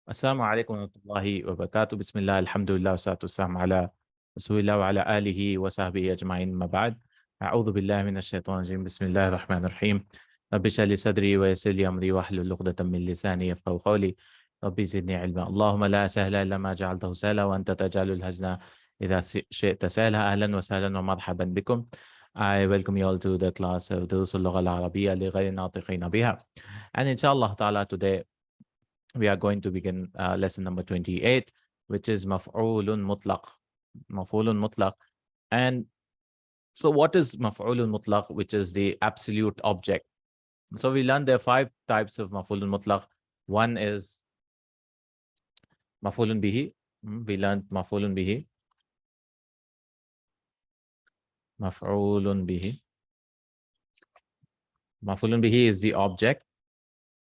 Assalamu alaikum wa rahmatullahi wa barakatuh. Bismillah, alhamdulillah, salatu wassalam ala rasulillah wa ala alihi wa sahbihi ajma'in ma ba'd. A'udhu billahi minash shaitanir rajim. Bismillahir rahmanir rahim. Rabbi shrah li sadri wa yassir li amri wahlul 'uqdatam min lisani yafqahu qawli. Rabbi zidni ilma. Allahumma la sahla illa ma ja'altahu sahla wa anta taj'alul hazna idha shi'ta sahla. Ahlan wa sahlan wa marhaban bikum. I welcome you all to the class of Durusul Lugha al-Arabiyya li ghayri natiqina biha. And inshallah ta'ala today we are going to begin lesson number 28, which is Maf'ulun Mutlaq. Maf'ulun Mutlaq. And so what is Maf'ulun Mutlaq, which is the absolute object? So we learned there are 5 types of Maf'ulun Mutlaq. One is Maf'ulun Bihi. We learned Maf'ulun Bihi. Maf'ulun Bihi. Maf'ulun Bihi is the object.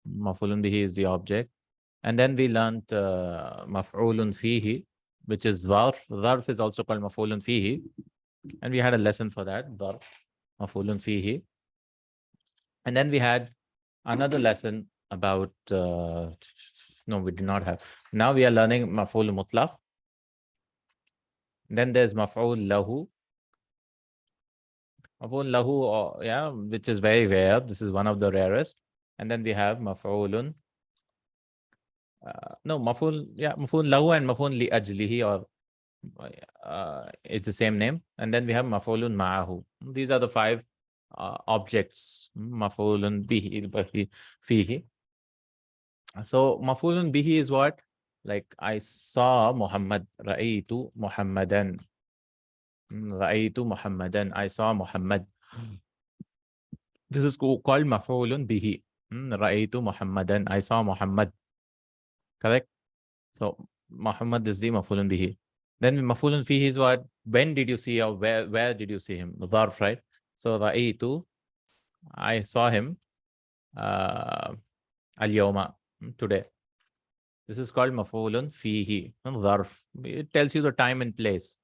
Maf'ulun Bihi is the object. And then we learned Maf'ulun Fihi, which is Dharf. Dharf is also called Maf'ulun Fihi. And we had a lesson for that, Dharf, Maf'ulun Fihi. And then we had another lesson about, no, we did not have. Now we are learning Maf'ul Mutlaq. Then there's Maf'ul Lahu. Maf'ul Lahu, yeah, which is very rare. This is one of the rarest. And then we have Maf'ulun. Maf'ul Lahu and Maf'ul Li Ajlihi, or it's the same name. And then we have Maf'ulun Ma'ahu. These are the 5 objects. Maf'ulun Bihi, Fihi. So Maf'ulun Bihi is what? Like I saw Muhammad, Ra'aytu Muhammadan. Ra'aytu Muhammadan. I saw Muhammad. This is called Maf'ulun Bihi. Ra'aytu Muhammadan. I saw Muhammad. Correct? So Muhammad is the Maf'ulun Bihi. Then Maf'ulun Fihi is what? When did you see, or where did you see him? The Dharf, right? So Ra'aytu, I saw him al-yawma, today. This is called Maf'ulun Fihi. Dharf. It tells you the time and place.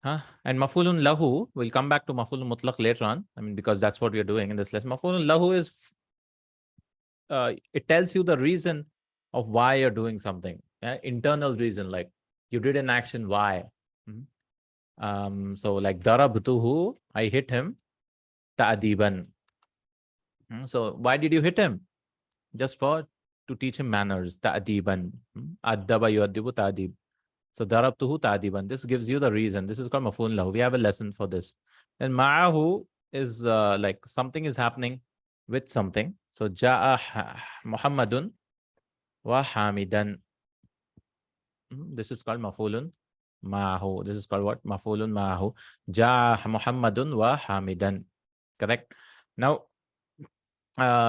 And Maf'ulun Lahu, we'll come back to Maf'ulun Mutlaq later on. I mean, because that's what we are doing in this lesson. Maf'ulun Lahu is, it tells you the reason of why you're doing something. Internal reason, like you did an action, why? So like darabtuhu, I hit him, ta'diban. So why did you hit him? Just to teach him manners, ta'diban. Addaba yu'addibu ta'dib. So darabtuhu ta'diban. This gives you the reason. This is called maf'ul lahu. We have a lesson for this. And ma'ahu is like something is happening with something. So ja'a Muhammadun wa hamidan. This is called maf'ulun ma'ahu. This is called what? Maf'ulun ma'ahu. Ja'a Muhammadun wa hamidan. Correct? Now,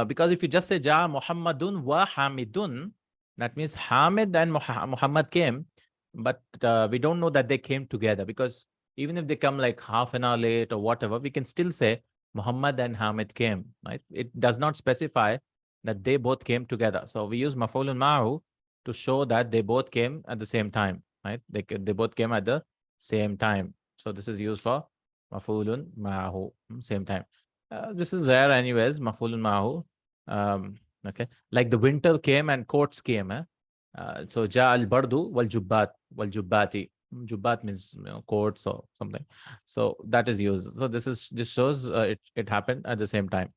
because if you just say Ja'a Muhammadun wa hamidun, that means Hamid and Muhammad came, but we don't know that they came together, because even if they come like half an hour late or whatever, we can still say Muhammad and Hamid came, right? It does not specify that they both came together. So we use Maf'ulun ma'ahu to show that they both came at the same time, right? They both came at the same time. So this is used for Maf'ulun ma'ahu, same time. This is rare anyways, Maf'ulun ma'ahu. Okay, like the winter came and coats came. So ja al bardu wal jubbat wal jubbati. Jubbat means coats or something. So that is used. So this shows it happened at the same time.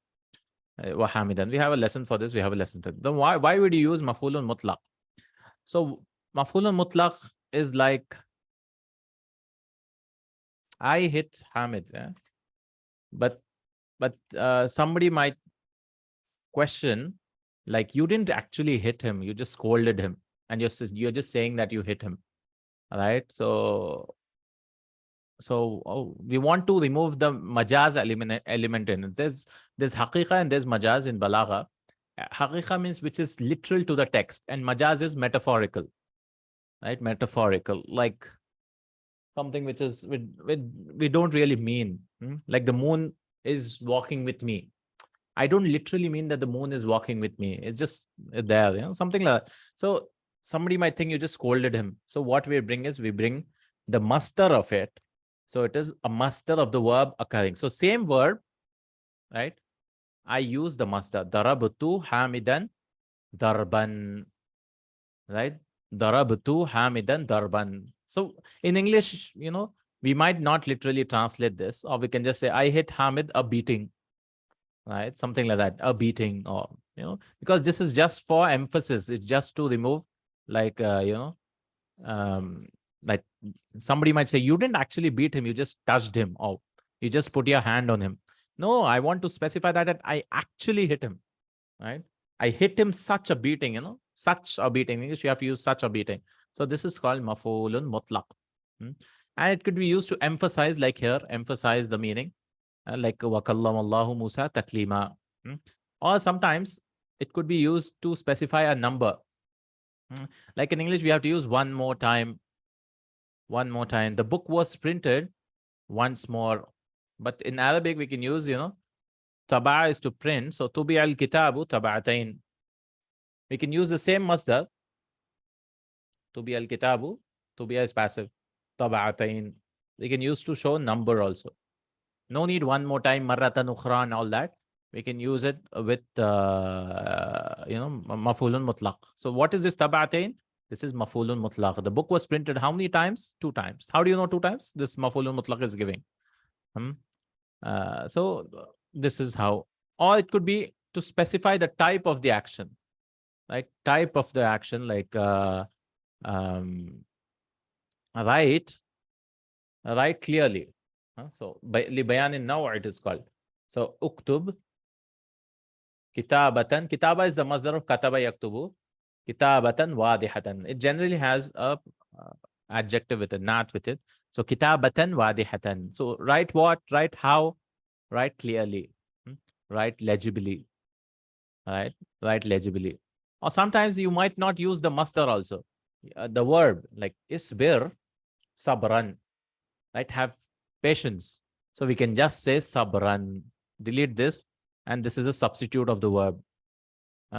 Wahamidan. We have a lesson for this. We have a lesson for this. Then why would you use Maf'ulun Mutlaq? So Maf'ulun Mutlaq is like I hit Hamid, but somebody might question, like, you didn't actually hit him, you just scolded him, and you're just saying that you hit him. All right, so we want to remove the majaz element in it. There's haqiqa and there's majaz in balagha. Haqiqa means which is literal to the text, and majaz is metaphorical, right? Metaphorical, like something which is we don't really mean. Like the moon is walking with me. I don't literally mean that the moon is walking with me. It's just there, something like that. So somebody might think you just scolded him. So what we bring is, we bring the masdar of it. So it is a masdar of the verb occurring. So same verb, right? I use the masdar. Darabtu hamidan darban. right? Darabtu hamidan darban. So in English, we might not literally translate this, or we can just say, I hit Hamid a beating, right? Something like that, a beating, or, because this is just for emphasis. It's just to remove, like, um, like somebody might say, you didn't actually beat him, you just touched him, or you just put your hand on him. No, I want to specify that I actually hit him, right? I hit him such a beating, such a beating. In English, you have to use such a beating. So this is called Mafoolun Mutlaq. And it could be used to emphasize, like here, emphasize the meaning, like وَكَلَّمَ اللَّهُ مُوسَى تَكْلِيمًا. Or sometimes it could be used to specify a number. Like in English, we have to use one more time. One more time. The book was printed once more. But in Arabic, we can use, taba is to print. So tubi al kitabu taba'atain. We can use the same masdar. Tubi al kitabu. Tubiya is passive. Taba'atain. We can use to show number also. No need one more time, marratan ukhra and all that. We can use it with, mafulun mutlaq. So what is this taba'atain? This is mafulun mutlaq. The book was printed how many times? 2 times. How do you know 2 times? This mafulun mutlaq is giving. So this is how. Or it could be to specify the type of the action. Like type of the action, like write clearly. So libayan now it is called. So uktub kitabatan. Kitaba is the masdar of kataba yaktubu. Kitabatan wadihatan. It generally has a adjective with it, not with it. So kitabatan wadihatan. So write what? Write how? Write clearly. Write legibly. Right? Write legibly. Or sometimes you might not use the masdar also. The verb, like isbir sabran. Right? Have patience. So we can just say sabran. Delete this, and this is a substitute of the verb.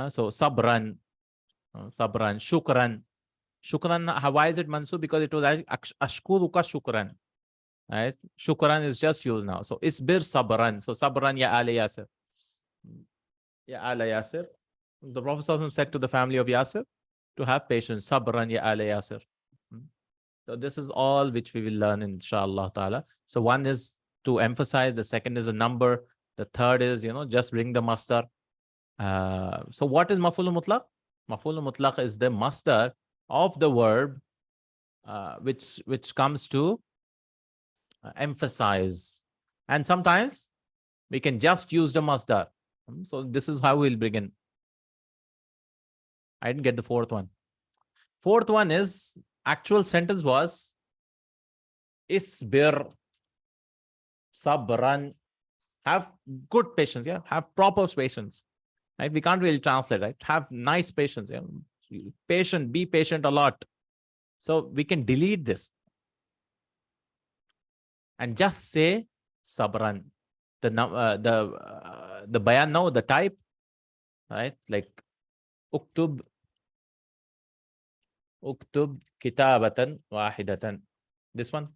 So sabran, sabran, shukran. Shukran, why is it mansub? Because it was ashkuruka shukran. Right? Shukran is just used now. So isbir sabran. So sabran ya ala Yasir. Ya ala Yasir. The Prophet ﷺ said to the family of Yasir to have patience. Sabran ya ala Yasir. So this is all which we will learn, inshallah ta'ala. So one is to emphasize, the second is a number, the third is, just bring the masdar. So what is maf'ul mutlaq? Maf'ul mutlaq is the masdar of the verb which comes to emphasize. And sometimes we can just use the masdar. So this is how we'll begin. I didn't get the fourth one. Fourth one is, actual sentence was isbir sabran. Have good patience, yeah. Have proper patience. Right? We can't really translate, right? Have nice patience. Yeah? Patient, be patient a lot. So we can delete this and just say sabran. The bayan now, the type, right? Like uktub kitabatan wahidatan. This one.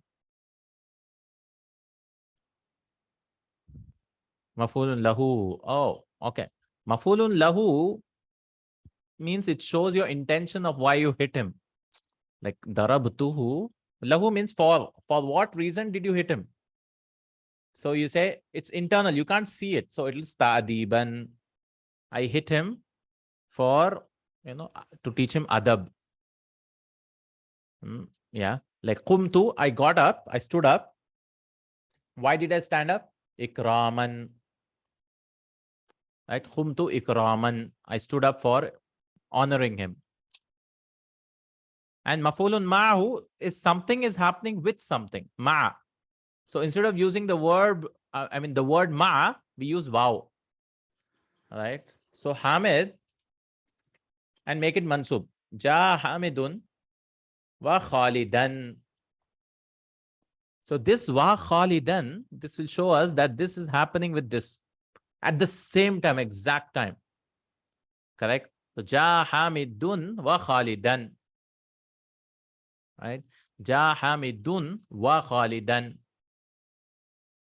Mafulun lahu. Oh, okay. Mafulun lahu means it shows your intention of why you hit him. Like darabtuhu. Lahu means for what reason did you hit him? So you say it's internal, you can't see it. So it'll ta'diban. I hit him for, to teach him adab. Yeah. Like qumtu, I got up, I stood up. Why did I stand up? Ikraman. Right? Qumtu ikraman. I stood up for honoring him. And mafulun ma'ahu is something is happening with something. Ma. So instead of using the verb, the word ma, we use waw. Right? So Hamid, and make it mansub. Ja Hamidun wa Khalidan. So this wa Khalidan, this will show us that this is happening with this at the same time, exact time. Correct? So Ja Hamidun wa Khalidan. Right? Ja Hamidun wa Khalidan.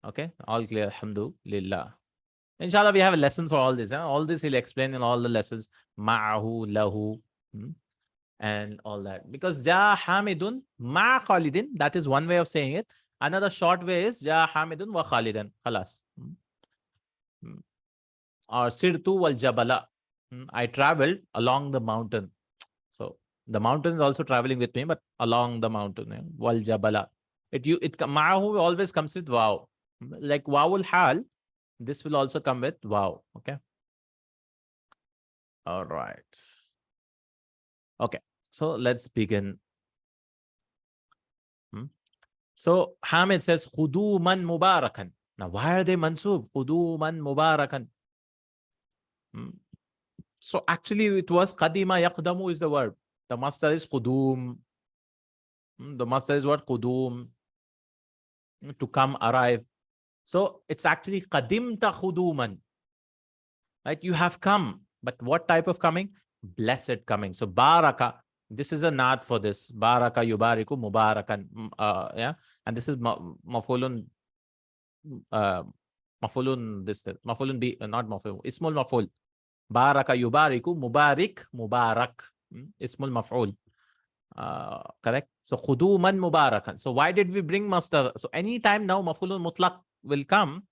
Okay, all clear. Alhamdulillah. Inshallah, we have a lesson for all this. All this he'll explain in all the lessons. Ma'ahu, lahu. and all that. Because Ja Hamidun Ma Khalidin, that is one way of saying it. Another short way is Ja Hamidun wa Khalidan. Khalas. Or Sirtu wal Jabala. I traveled along the mountain. So the mountain is also traveling with me, but along the mountain. Wal Jabala. Ma'ahu always comes with wow. Like wawul hal, this will also come with wow. Okay. All right. Okay. So let's begin. So Hamid says Khuduman Mubarakan. Now, why are they mansub? Khuduman Mubarakan. So actually, it was Qadima Yaqdamu is the verb. The master is Khudum. The master is what? Khudum. To come, arrive. So it's actually Qadimta Khuduman. Right? You have come. But what type of coming? Blessed coming. So Baraka. This is a naat for this. Baraka yubariku mubarakan. Yeah. And this is mafulun. Mafulun. Mafulun be not maful. Ismul maful. Baraka yubariku mubarik mubarak. Ismul maf'ul. Correct. So khuduman mubarakan. So why did we bring master? So anytime now mafulun mutlaq will come,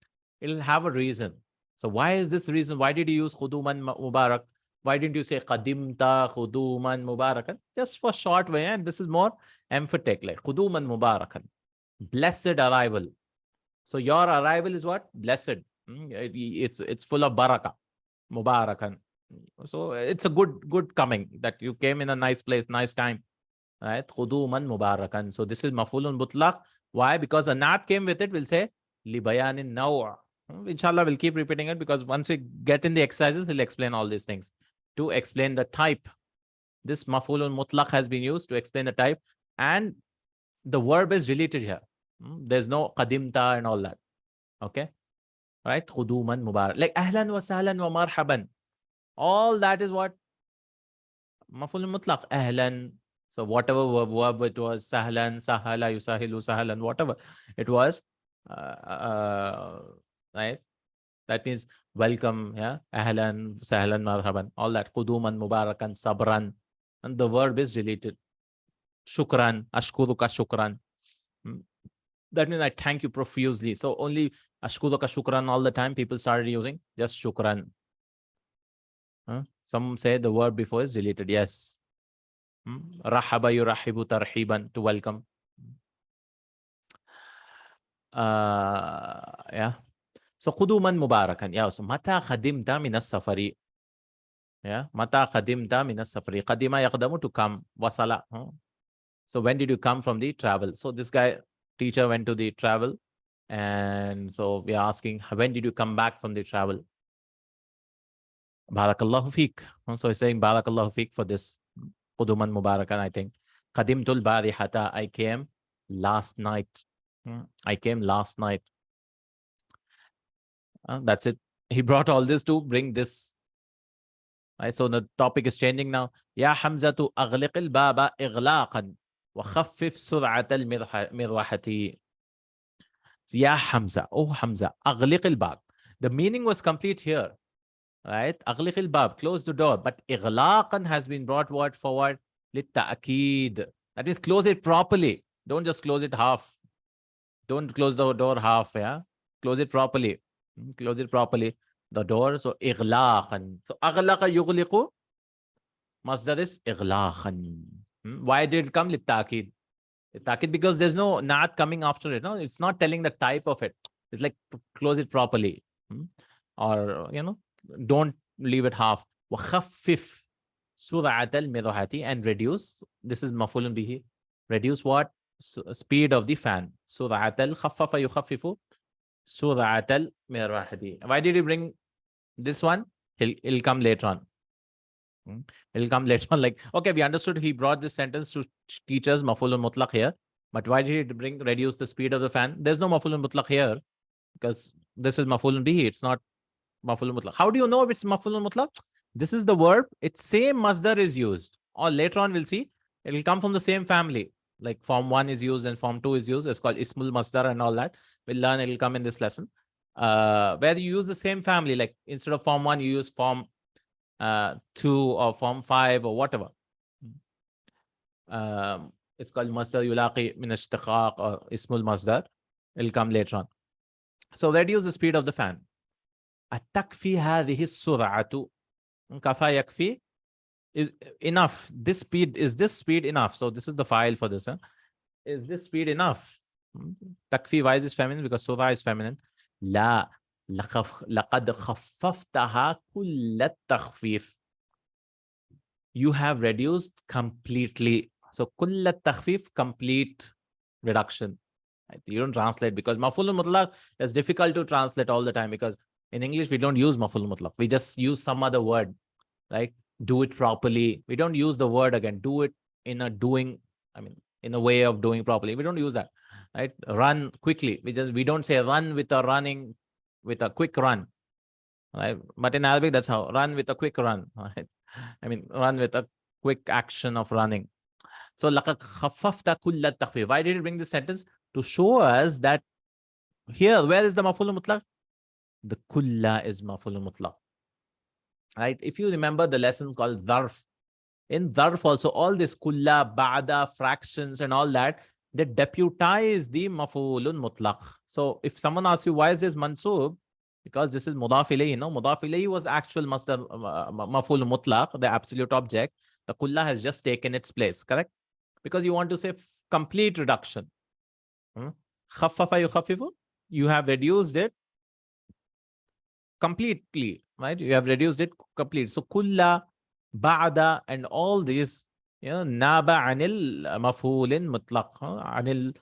it'll have a reason. So why is this reason? Why did you use khuduman mubarak? Why didn't you say qadimta khuduman mubarakan? Just for short way, and this is more emphatic, like khuduman mubarakan. Blessed arrival. So your arrival is what? Blessed. It's full of baraka. Mubarakan. So it's a good coming that you came in a nice place, nice time. Right? Khuduman mubarakan. So this is mafulun mutlaq. Why? Because a naat came with it, we'll say libayanin naw'. Inshallah, we'll keep repeating it because once we get in the exercises, he'll explain all these things. To explain the type. This mafulun mutlaq has been used to explain the type, and the verb is related here. There's no qadimta and all that. Okay? Right? Khuduman mubarak. Like ahlan wa sahlan wa marhaban. All that is what? Mafulun mutlaq. Ahlan. So whatever verb it was, sahlan, sahala, yusahilu, sahlan, whatever it was, right? That means welcome, yeah. Ahlan, sahlan, marhaban. All that. Quduman, mubarakan, sabran. And the verb is related. Shukran, ashkuruka shukran. That means I thank you profusely. So only ashkuruka shukran all the time people started using. Just shukran. Some say the verb before is related. Yes. Rahaba yurahibu tarhiban, to welcome. Yeah. So khuduman mubarakan. Yeah. So mata khadimta minas safari. Yeah. Mata khadimta minas safari. Qadima yaqdamu, to come. Wasala. So when did you come from the travel? So this guy, teacher, went to the travel. And so we are asking, when did you come back from the travel? Barakallahu feek. So he's saying Barakallahu feek for this. Quduman mubarakan, I think. Qadimtul barihata. I came last night. I came last night. That's it. He brought all this to bring this. Right? So the topic is changing now. Ya Hamzatu aghliq al-baba ighlaqan wa khaffif sur'at al-mirwahati. Ya Hamza. Oh Hamza. Aghliq al-bab. The meaning was complete here. Right? Aghliq al-bab. Close the door. But ighlaqan has been brought word forward. Lit-ta'akid. That means close it properly. Don't just close it half. Don't close the door half. Yeah. Close it properly. Close it properly. The door. So ighlaqan. So aghlaqa yughliqu. Masdar is ighlaqan. Why did it come lit-ta'kid? Lit-ta'kid because there's no naat coming after it. No, it's not telling the type of it. It's like close it properly. Or don't leave it half. Wa khaffif sur'at al-midhati, and reduce. This is mafulun bihi. Reduce what? Speed of the fan. Sur'at al-khaffafa yukhaffifu. Sur'at al-mirwahati. Why did he bring this one? He'll come later on. It'll come later on. Like, okay, we understood he brought this sentence to teach us mafulun mutlaq here. But why did he bring reduce the speed of the fan? There's no mafulun mutlaq here because this is mafulun bihi. It's not mafulun mutlaq. How do you know if it's mafulun mutlaq? This is the verb. Its same masdar is used. Or later on we'll see it'll come from the same family. Like form 1 is used and form 2 is used. It's called ismul masdar and all that. We'll learn. It'll come in this lesson. Where you use the same family. Like instead of form 1, you use form 2 or form 5 or whatever. It's called masdar yulaqi min ishtiqaq or ismul masdar. It'll come later on. So reduce the speed of the fan. أتكفي هذه السرعة كفى يكفي is enough. This speed, is this speed enough? So this is the file for this. Is this speed enough? تكفي, why is this feminine? Because surah is feminine. لا لقد خففتها كل التخفيف. You have reduced completely. So كل التخفيف, complete reduction. You don't translate because Mafool Mutlaq is difficult to translate all the time because in English we don't use Mafool Mutlaq. We just use some other word, right? Do it properly. We don't use the word again. Do it in a doing, in a way of doing properly. We don't use that, right? Run quickly. We don't say run with a quick run, right? But in Arabic, that's how, run with a quick run, right? Run with a quick action of running. So لَقَدْ خَفَّفْتَ كُلَّ التَّخْفِيفِ. Why did it bring this sentence? To show us that here, where is the Mafool Mutlaq? The kulla is Mafool Mutlaq. Right? If you remember the lesson called Dharf, in Dharf also, all this kulla, ba'da, fractions and all that, they deputize the Mafoolun Mutlaq. So if someone asks you, why is this mansub? Because this is mudaf ilayhi, no? Mudaf ilayhi was actual masdar, Mafool Mutlaq, the absolute object. The kulla has just taken its place, correct? Because you want to say complete reduction. Khaffafa yukhaffifu, you have reduced it completely, right? You have reduced it complete. So kulla, ba'da, and all these, naba anil mafulin mutlaq, anil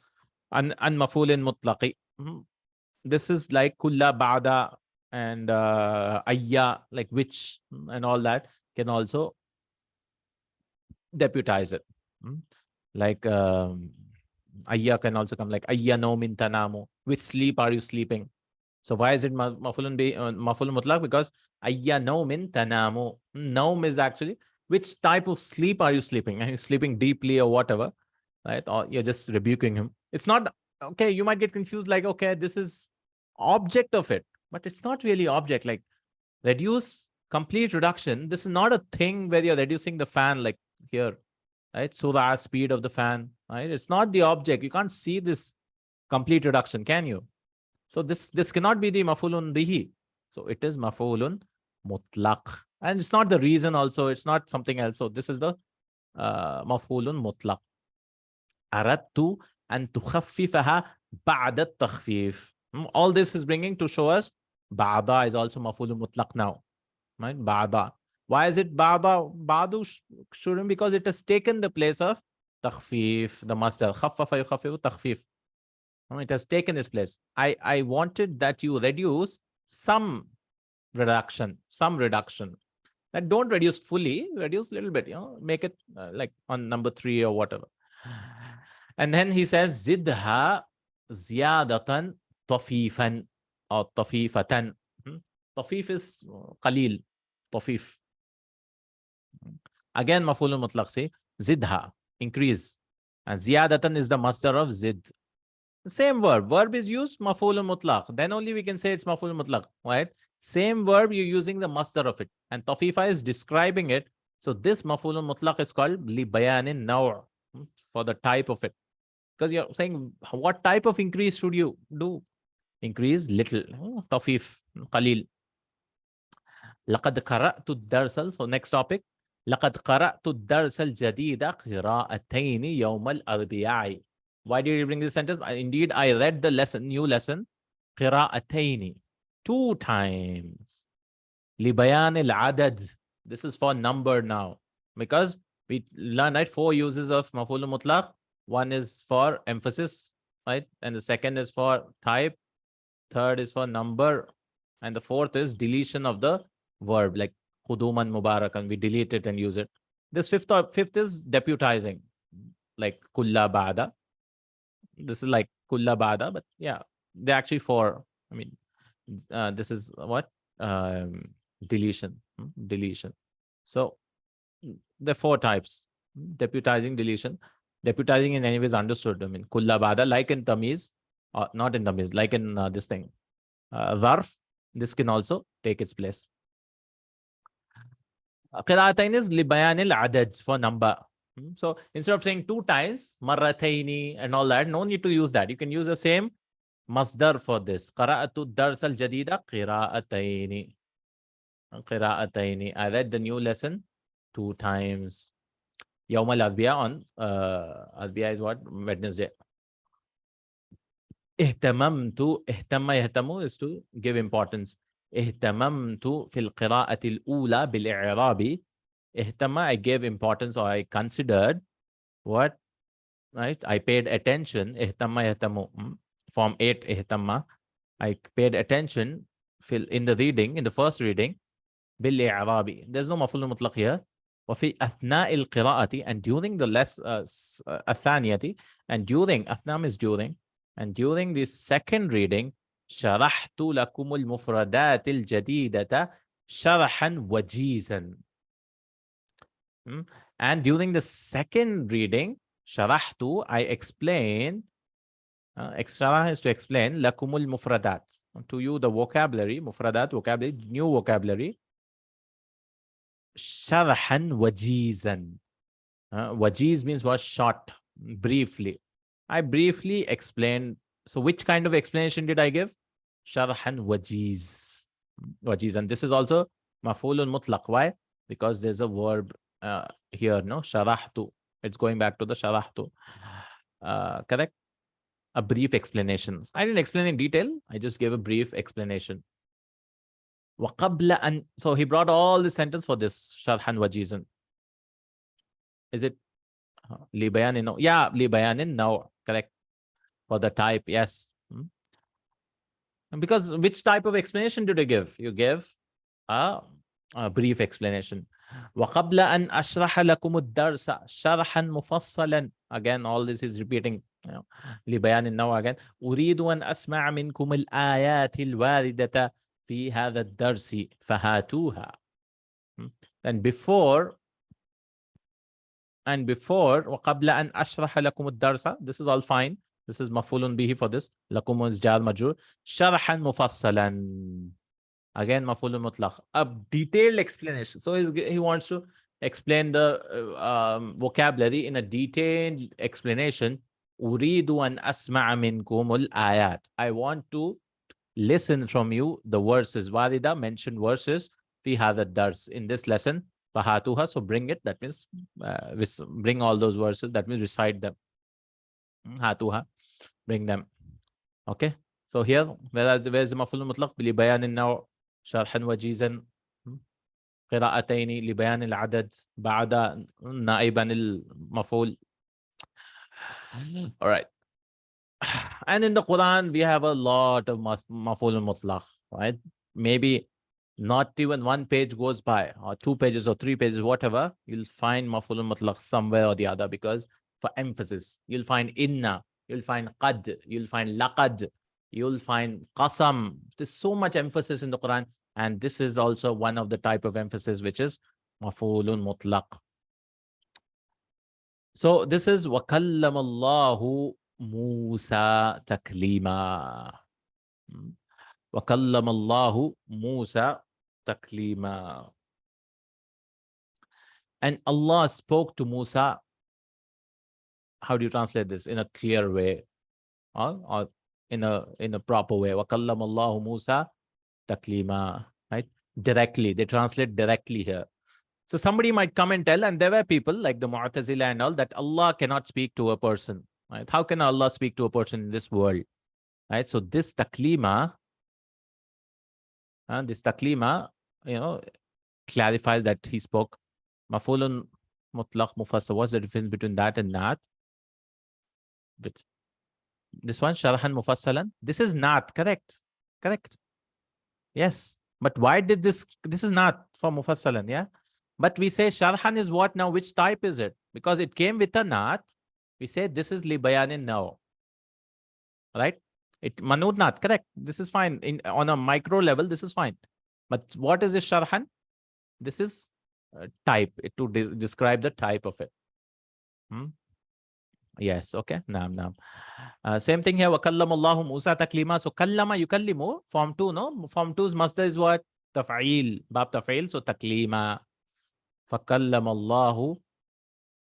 an mafulin mutlaqi. This is like kulla, ba'da, and ayya, like which, and all that can also deputize it. Like ayya can also come, like ayya naumin tanamu. Which sleep are you sleeping? So why is it mafulun mutlaq? Because ayya naumin tanamu. Naum is actually which type of sleep are you sleeping? Are you sleeping deeply or whatever, right? Or you're just rebuking him. It's not okay. You might get confused, like, okay, this is object of it, but it's not really object. Like reduce, complete reduction. This is not a thing where you're reducing the fan, like here, right? So the speed of the fan, right? It's not the object. You can't see this complete reduction, can you? So this cannot be the mafulun bihi. So it is mafulun mutlaq. And it's not the reason also. It's not something else. So this is the mafulun mutlaq. Aradtu an tukhaffifaha ba'da takhfif. All this is bringing to show us ba'da is also mafulun mutlaq now. Right? Ba'da. Why is it ba'da? Ba'du shouldn't, because it has taken the place of takhfif, the masdar. Khaffafa yukhaffifu takhfif. It has taken its place. I wanted that you reduce some reduction. That don't reduce fully, reduce a little bit, make it like on number 3 or whatever. And then he says, zidha ziyadatan tafifan or tafifatan. Tafif is qalil, tafif. Again, mafulun mutlaq, say, zidha, increase. And ziyadatan is the masdar of zid. Same verb is used, maf'ulun mutlaq. Then only we can say it's maf'ulun mutlaq, right? Same verb, you're using the masdar of it. And tafifa is describing it. So this maf'ulun mutlaq is called li bayanin naw', for the type of it. Because you're saying, what type of increase should you do? Increase little, tafif, qalil. لقد قرأت الدرس. So next topic. لقد قرأت الدرس الجديد قراءتين يوم الأربعاء. Why did you bring this sentence? Indeed, I read the new lesson, قراءتين, 2 times. لبيان العدد. This is for number now. Because we learn, right, 4 uses of maf'ul mutlaq. One is for emphasis, right? And the second is for type. Third is for number. And the fourth is deletion of the verb, like khuduman mubarakan. We delete it and use it. This fifth is deputizing, like kulla ba'da. This is like kulla ba'da, but yeah, they're actually 4. This is what? Deletion. So there are 4 types. Deputizing, deletion. Deputizing in any way is understood. Kulla ba'da, like in tamiz, or not in tamiz, like in this thing. Dharf, this can also take its place. Qira'atain is li bayanil adad, for number. So instead of saying 2 times, marrataini and all that, no need to use that. You can use the same masdar for this. Qara'atu dars al-jadida qira'ataini. Qira'ataini. I read the new lesson 2 times. Yawm al-Adbiya on Adbiya is what? Wednesday. Ihtamamtu. Ihtamma yahtamu is to give importance. Ihtamamtu fil qira'ati al-ula bil-i'rabi. Ihtamma, I gave importance, or I considered what? Right? I paid attention. Ihtamma yahtamu. Form 8, ihtamma. I paid attention in the reading, in the first reading. بالإعرابي. There's no مفعول مطلق here. وفي أثناء القراءة, and during the الثانية, and during, أثناء is during, and during the second reading, شرحت لكم المفردات الجديدة شرحا وجيزا. And during the second reading, شرحت, I explain. Extra is to explain. لكم المفردات, to you the vocabulary. مفردات, vocabulary, new vocabulary. Sharhan wajizan. Wajiz means what? Short, briefly. I briefly explained. So which kind of explanation did I give? Sharhan wajiz. Wajiz. And this is also mafoolun mutlaq. Why? Because there's a verb here, no? Sharahtu. It's going back to the sharahtu. Correct? A brief explanation. I didn't explain in detail. I just gave a brief explanation. وَقَبْلَ أَنْ, so he brought all the sentence for this, sharhan wajizan. Is it libayanin? No. Yeah, libayanin, no. Correct. For the type, yes. Because which type of explanation did you give? You gave a brief explanation. وَقَبْلَ أَنْ أَشْرَحَ لَكُمُ الدَّرْسَ شَرْحًا مُفَصَّلًا. Again, all this is repeating. لبيان now again. أريد أن أسمع منكم الآيات الواردة في هذا الدرس فهاتوها. And before وقبل أن أشرح لكم الدرس, this is all fine. This is مفعول به for this. لكم is جار مجرور. شرحا مفصلا. Again مفعول مطلق. A detailed explanation. So he wants to explain the vocabulary in a detailed explanation. أريد أن أسمع منكم الآيات. I want to listen from you the verses. Warida, mentioned verses. في هذا الدرس, in this lesson. فهاتوها, so bring it. That means bring all those verses. That means recite them. هاتوها, bring them. Okay. So here, where's the مفعول المطلق? بلبيان النوع شرحا وجيزا قراءتين لبيان العدد بعد نائبا المفعول. All right. And in the Quran, we have a lot of maf'ul mutlaq, right? Maybe not even 1 page goes by, or 2 pages or 3 pages, whatever. You'll find maf'ul mutlaq somewhere or the other, because for emphasis, you'll find inna, you'll find qad, you'll find laqad, you'll find qasam. There's so much emphasis in the Quran, and this is also one of the type of emphasis, which is maf'ulun mutlaq. So this is وَكَلَّمَ اللَّهُ Musa taklima. وَكَلَّمَ اللَّهُ Musa taklima. And Allah spoke to Musa. How do you translate this? In a clear way, or in a proper way? وَكَلَّمَ اللَّهُ Musa taklima. Right? Directly. They translate directly here. So somebody might come and tell, and there were people like the Mu'tazila and all, that Allah cannot speak to a person. Right? How can Allah speak to a person in this world? Right? So this taklima, clarifies that he spoke. Mafulun mutlaq mufassal. What's the difference between that and naat? This one, sharhan mufassalan. This is naat, correct? Correct. Yes. But why did this is not for mufassalan, yeah? But we say sharhan is what now? Which type is it? Because it came with a naat. We say this is li bayanin now. Right? It manud naat, correct? This is fine. On a micro level, this is fine. But what is this sharhan? This is type. To describe the type of it. Yes, okay. Naam. Same thing here. وَكَلَّمَ اللَّهُ مُوسَى تَكْلِيمًا. So kallama yukallimu, form 2, no? Form 2's masdar is what? Taf'il. Bab taf'il. So taklima. فَكَلَّمَ اللَّهُ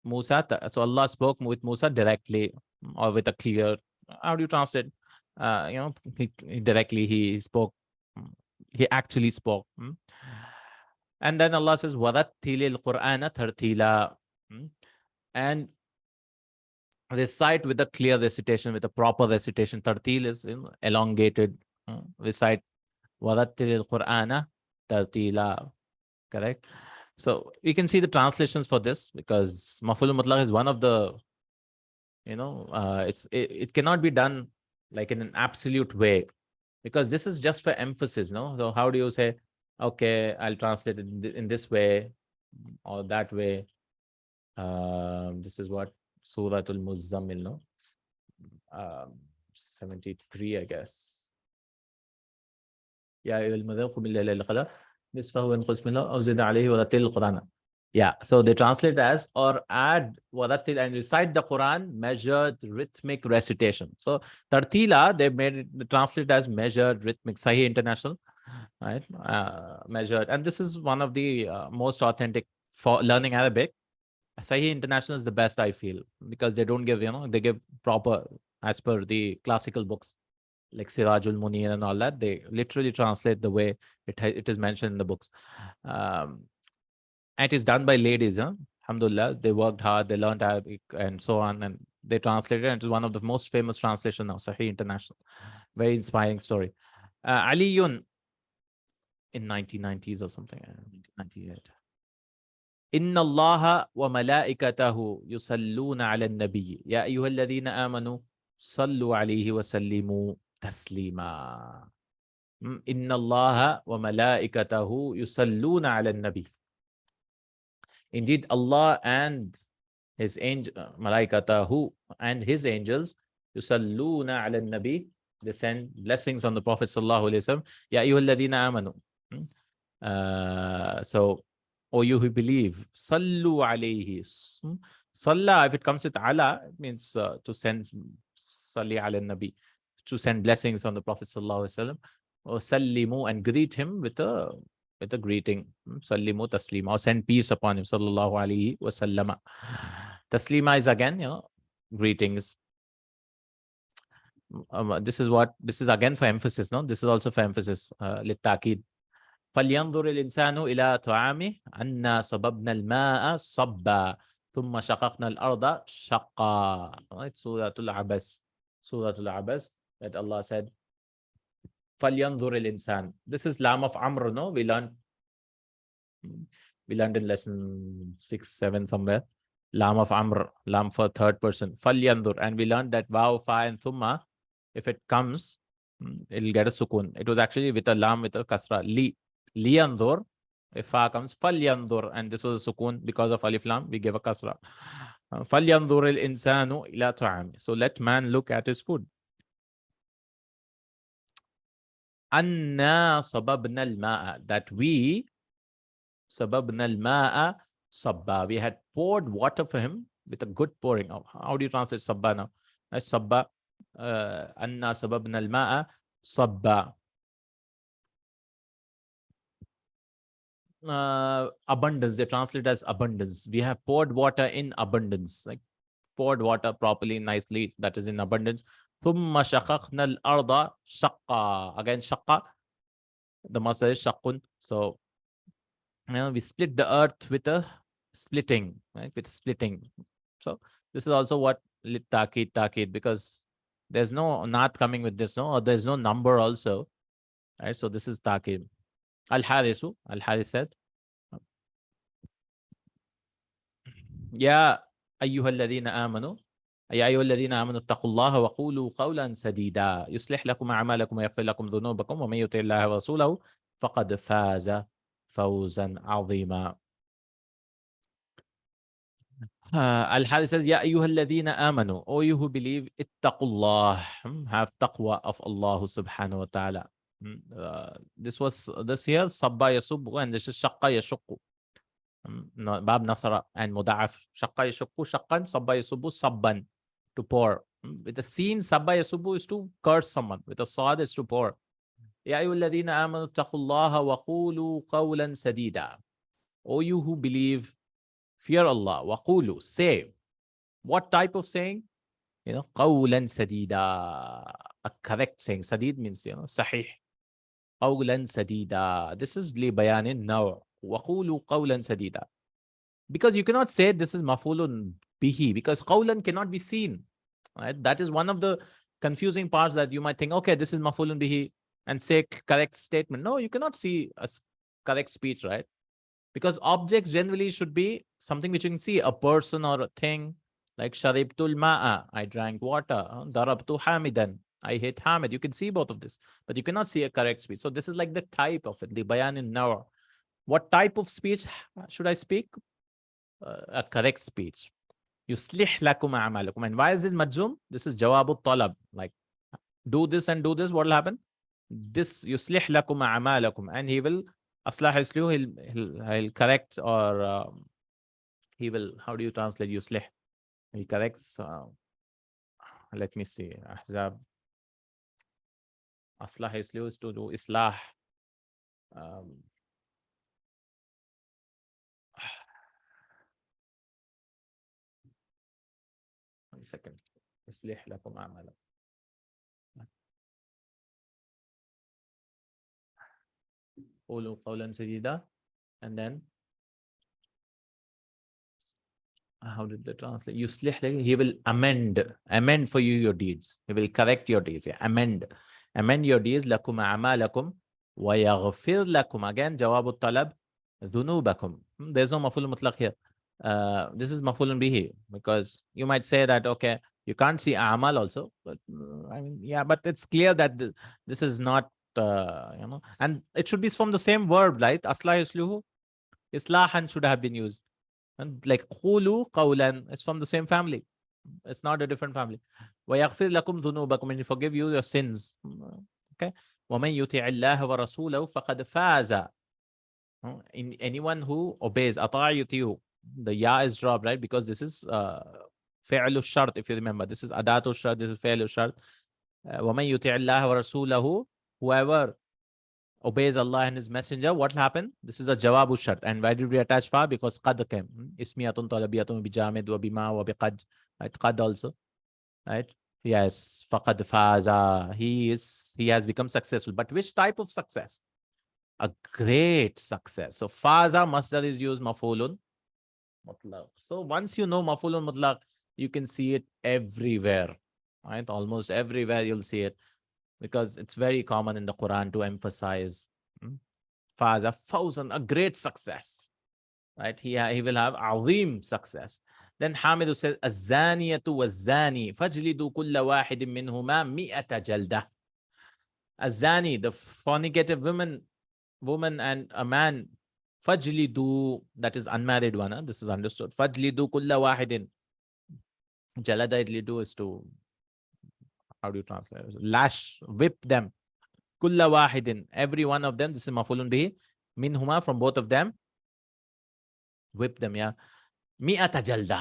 Musa. So Allah spoke with Musa directly or with a clear. How do you translate? Directly he spoke. He actually spoke. And then Allah says, "Warattilil Qur'ana tartila," and recite with a clear recitation, with a proper recitation. Tartil is elongated. Recite Warattilil Qur'ana tartila. Correct. So we can see the translations for this because Mafool Mutlaq is one of the, it cannot be done like in an absolute way because this is just for emphasis, no? So how do you say, okay, I'll translate it in this way or that way? This is what Suratul Muzzammil, no? 73, I guess. Yeah, yeah, so they translate as or add waratil and recite the Quran measured rhythmic recitation. So tartila, they made it translate as measured rhythmic. Sahih International, right? Measured, and this is one of the most authentic for learning Arabic. Sahih International is the best, I feel, because they don't give, they give proper as per the classical books like Sirajul Munir and all that. They literally translate the way it is mentioned in the books. And it is done by ladies, huh? Alhamdulillah, they worked hard, they learned Arabic and so on, and they translated it. And it is one of the most famous translations now, Sahih International. Very inspiring story. Aliyun in 1990s or something, 1998. إن الله وملائكته يصلون على النبي يا أيها الذين آمنوا صلوا عليه وسلموا تسليما. إن الله وملائكته يصلون على النبي. Indeed, Allah and His angel, malaikatahu, and His angels, yusalluna ala nabi, they send blessings on the Prophet sallallahu alaihi wasallam. Ya ayyuhalladhina amanu. So, O you who believe, sallu alayhi. Salla, if it comes with ala, it means to send salli ala nabi, to send blessings on the Prophet sallallahu alaihi wasallam. Or sallimu, and greet him with a greeting. Sallimu taslima, or send peace upon him. Sallallahu alaihi wasallama. Taslima is again, greetings. This is again for emphasis, no? This is also for emphasis. للتأكيد. فلينظر الإنسان إلى طعامه أنا صببنا الماء صبا ثم شققنا الأرض شقا. Right? Suratul Abas. Suratul Abas, that Allah said, فلينظر الإنسان. This is lam of Amr, no? We learned in lesson 6, 7 somewhere. Lam of Amr, lam for third person. Falyandur. And we learned that Waw, Fa, and Thumma, if it comes, it'll get a sukun. It was actually with a lam with a kasra. Liyandur. If Fa comes, Falyandur. And this was a sukun because of Alif Lam, we gave a kasra. Falyandur al insanu ila ta'ami. So let man look at his food. Anna sababna al-ma'a. That we sababna al-ma'a sabba. We had poured water for him with a good pouring. How do you translate sabba now? Sabba. Anna sababna al-ma'a sabba. Abundance. They translate as abundance. We have poured water in abundance. Like poured water properly, nicely. That is in abundance. ثم شققنا الأرض شقا. Again, shaqqa. The masdar is shaqqun. So, we split the earth with a splitting, right? With splitting. So this is also what lit takid, because there's no not coming with this, no, or there's no number also, right? So this is takid. Al-Harith said, Ya ayyuhalladhina amanu. يا أيها الذين آمنوا اتقوا الله وقولوا قولا سديدا يصلح لكم أعمالكم ويغفر لكم ذنوبكم ومن يطع الله ورسوله فقد فاز فوزا عظيما. Al-Harith says, Ya ayyuha alladhina amanu. O you who believe, ittaqullah. Have taqwa of Allah subhanahu wa ta'ala. This here, sabba yasubbu, and this is shaqqa yashukku. Bab nasara and muda'af. Shaqqa yashukku shaqqan, sabba yasubbu sabban, to pour. With the sin, sabba yasubbu is to curse someone. With a sad is to pour. Ya ayyuha alladhina amanu ittaqullaha wa qulu qawlan sadida. O you who believe, Fear Allah. Waqulu. Say. What type of saying? Qawlan sadida. A correct saying. Sadid means, sahih. Qawlan sadida. This is li bayanin naw. Waqulu qawlan sadida. Because you cannot say this is mafulun bihi, because qawlan cannot be seen. Right? That is one of the confusing parts, that you might think, okay, this is mafulun bihi, and say correct statement. No, you cannot see a correct speech, right? Because objects generally should be something which you can see, a person or a thing, like sharibtul ma'a, I drank water. Darabtu hamidan, I hit Hamid. You can see both of this, but you cannot see a correct speech. So this is like the type of it, the bayan in naw. What type of speech should I speak? A correct speech. Yuslih lakum a'malakum. And why is this majzum? This is jawabut talab. Like, do this and do this, what will happen? This yuslih lakum a'malakum. And he will, aslah yuslihu, he'll correct, or he will, how do you translate yuslih? He corrects, let me see. Ahzab. Aslah yuslihu is to do islah. 1 second. يصلح لكم أعمالكم. قولوا قولا سديدا. And then, how did they translate? يصلح, he will amend for you your deeds. He will correct your deeds. Yeah. Amend your deeds. لكم أعمالكم ويغفر لكم. Again, جواب الطلب. ذنوبكم. There's no maful mutlaq here. This is mafulun bihi, because you might say that, okay, you can't see amal also, but I mean, yeah, but it's clear that this is not, and it should be from the same verb, right? Aslah yusluhu, islahan should have been used. And like qulu qawlan, it's from the same family. It's not a different family. وَيَغْفِرْ لَكُمْ ذُنُوبَكُمْ, and forgive you your sins. Okay. وَمَنْ يُطِعِ اللَّهَ وَرَسُولَهُ فَقَدْ فَازَ. In anyone who obeys, ata yutihu, the ya is dropped, right? Because this is fi'lu shart, if you remember. This is adatu shart, this is fi'lu shart. وَمَنْ يُطِعِ اللَّهَ وَرَسُولَهُ, whoever obeys Allah and His Messenger, what will happen? This is a jawabu shart. And why did we attach fa? Because qad came. Ismiyatun talabiyatun bijamid wa bima wa biqad. Right? Qad also. Right? Yes. Faqad faza. He has become successful. But which type of success? A great success. So faza masdar is used mafulun mutlaq. So once you know mafulun mutlaq, you can see it everywhere. Right? Almost everywhere you'll see it, because it's very common in the Quran to emphasize faza, fawzan, a great success. Right? He will have azim success. Then Hamidu says, az-zaniyatu waz-zani fajlidu kulla wahidin minhuma mi'ata jaldah. Az-zani, the fornicative woman and a man, fajlidu, that is unmarried one. Huh? This is understood. Fajlidu kulla wahidin. Jalada idlidu is to, how do you translate? Lash, whip them. Kulla wahidin, every one of them. This is mafulun bihi. Minhuma, from both of them. Whip them, yeah. Mi'ata jaldah.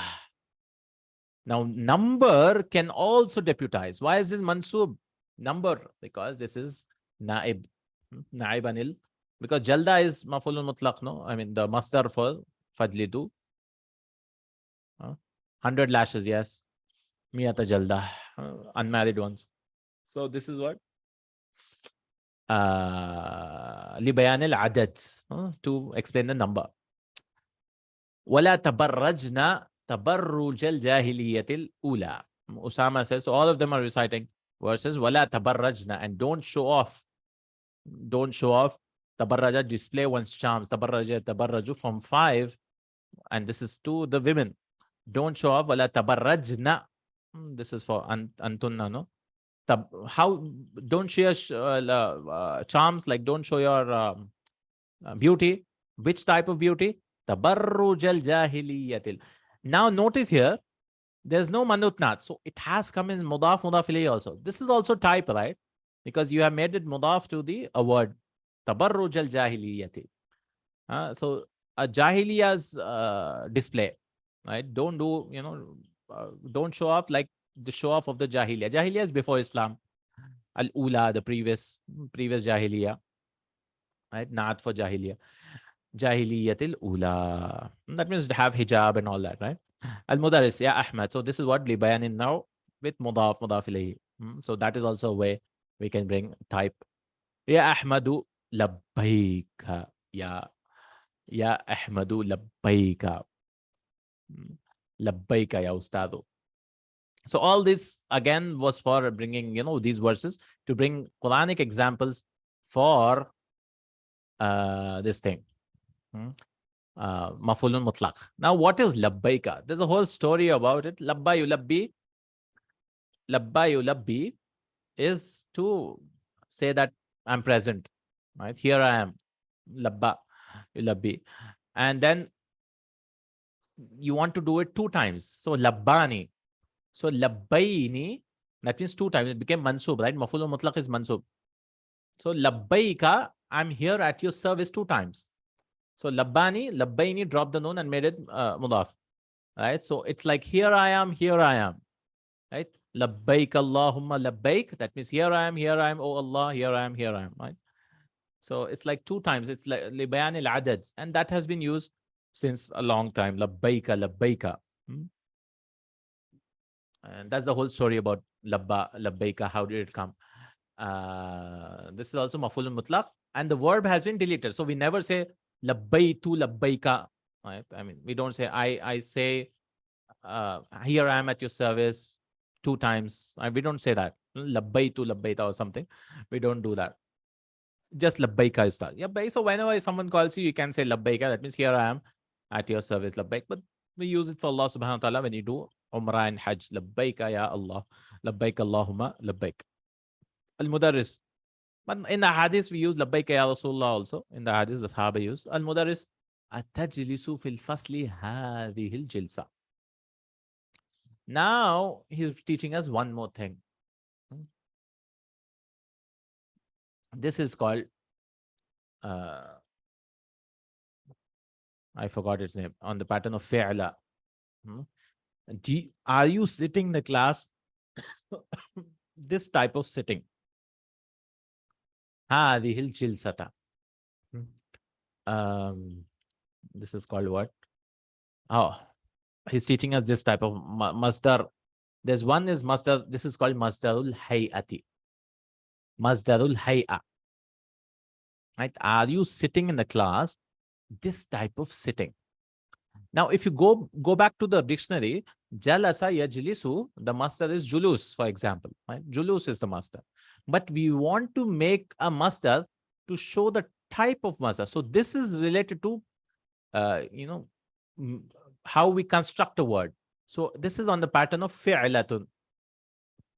Now, number can also deputize. Why is this mansub? Number, because this is naib. Naib anil. Because jalda is mafulun mutlaq, no? I mean, the masdar for fajlidu. 100 lashes, yes. Miyata jalda. Unmarried ones. So this is what? Libayan al-adad. To explain the number. وَلَا تَبَرَّجْنَا تَبَرُّجَ الْجَاهِلِيَّةِ الْأُولَى. Usama says, so all of them are reciting verses. وَلَا تَبَرَّجْنَا, and don't show off. Don't show off. Tabarraja, display one's charms. Tabarraja, tabarraju, from 5. And this is to the women. Don't show off. وَلَا تَبَرَّجْنَا. This is for antunna, no? How? Don't share charms, like don't show your beauty. Which type of beauty? Tabarrujal jahiliyatil. Now notice here, there's no manutnat. So it has come in mudaf ilayhi also. This is also type, right? Because you have made it mudaf to the word. Tabarrujal jahiliyatil. So a jahiliya's display, right? Don't do, don't show off like the show off of the jahiliya. Jahiliya is before Islam. Al-ula, the previous jahiliya. Right? Naat for jahiliya. Jahiliyatil ula. That means to have hijab and all that, right? Al-mudaris, ya Ahmad. So this is what libayanin now with mudaf, mudaf ilayhi. So that is also a way we can bring type. Ya Ahmadu labbaika. Ya Ahmadu labbaika. Labbaika ya ustadu. So all this again was for bringing, these verses to bring Quranic examples for this thing. Mafulun mutlaq. Now, what is labbaika? There's a whole story about it. Labba yulabbi is to say that I'm present, right? Here I am. Labba yulabbi. And then you want to do it 2 times. So labbani. So labbaini, that means 2 times. It became mansub, right? Mafulun mutlaq is mansub. So labbaika, I'm here at your service 2 times. So labbaini, dropped the noon and made it mudaf. Right? So it's like here I am, right? Labbaik Allahumma labbaik. That means here I am, oh Allah, here I am, right? So it's like 2 times. It's like libayan al-adad. And that has been used since a long time. Labbaika. And that's the whole story about labbaika. How did it come? This is also mafulun mutlaq. And the verb has been deleted. So we never say labbaitu labbaika. Right? I mean, we don't say I say here I am at your service 2 times. We don't say that. Labbaitu labbaita or something. We don't do that. Just labbaika is that. Yeah, so whenever someone calls you, you can say labbaika. That means here I am at your service, labbaik. But we use it for Allah subhanahu wa ta'ala when you do Umrah and Hajj. Labbaika ya Allah. Labbaik Allahumma labbaik. Al-Mudarris. But in the hadith, we use labbaika ya Rasulullah also. In the hadith, the Sahaba use. Al-Mudarris. Atajlisu fil fasli hadhihi al-jilsa. Now, he's teaching us one more thing. This is called, I forgot its name, on the pattern of fi'la. Are you sitting in the class? This type of sitting. Hadhil jilsata. This is called what? Oh, he's teaching us this type of masdar. There's one is masdar. This is called masdarul hay'ati. Masdarul hay'a. Right? Are you sitting in the class? This type of sitting. Now, if you go back to the dictionary, jalasa yajlisu, the masdar is julus, for example. Right? Julus is the masdar. But we want to make a masdar to show the type of masdar. So this is related to, how we construct a word. So this is on the pattern of fi'latun.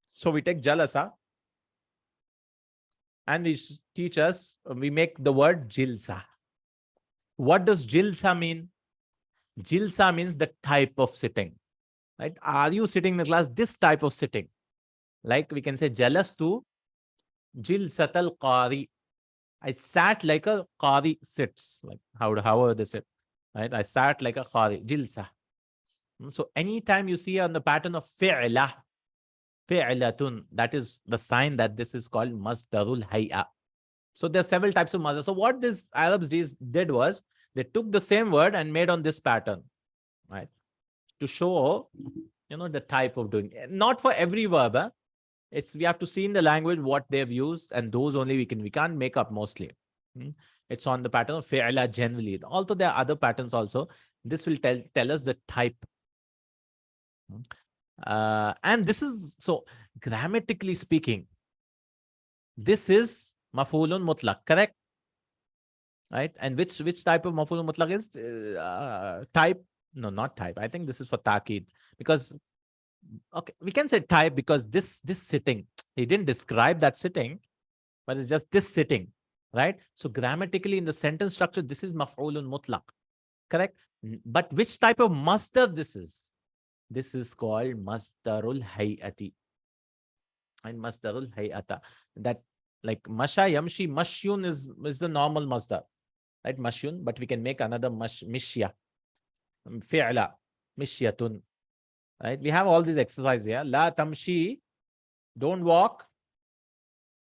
So we take jalasa and we make the word jilsa. What does jilsa mean? Jilsa means the type of sitting. Right? Are you sitting in the class? This type of sitting. Like we can say jalastu jilsatal qari. I sat like a qari sits. Like however they sit. Right? I sat like a qari. Jilsa. So anytime you see on the pattern of fi'la, fi'latun, that is the sign that this is called masdarul hay'a. So there are several types of masdar. So what this Arabs did was they took the same word and made on this pattern, right? To show, the type of doing. Not for every verb. We have to see in the language what they've used, and those only we can't make up mostly. It's on the pattern of fi'la generally. Although there are other patterns also. This will tell us the type. And this is, so grammatically speaking, this is mafulun mutlaq, correct? Right? And which type of mafulun mutlaq is type? No, not type. I think this is for ta'kid, because okay, we can say type because this sitting, he didn't describe that sitting, but it's just this sitting, right? So grammatically in the sentence structure, this is maf'ulun mutlaq, correct? But which type of masdar this is? This is called masdarul hay'ati. And masdarul hay'ata. That like masha yamshi, mashyun is the normal masdar. Right? Mashyun, but we can make another mishya. Fi'la, mishyatun. Right? We have all these exercises here. La tamshi, don't walk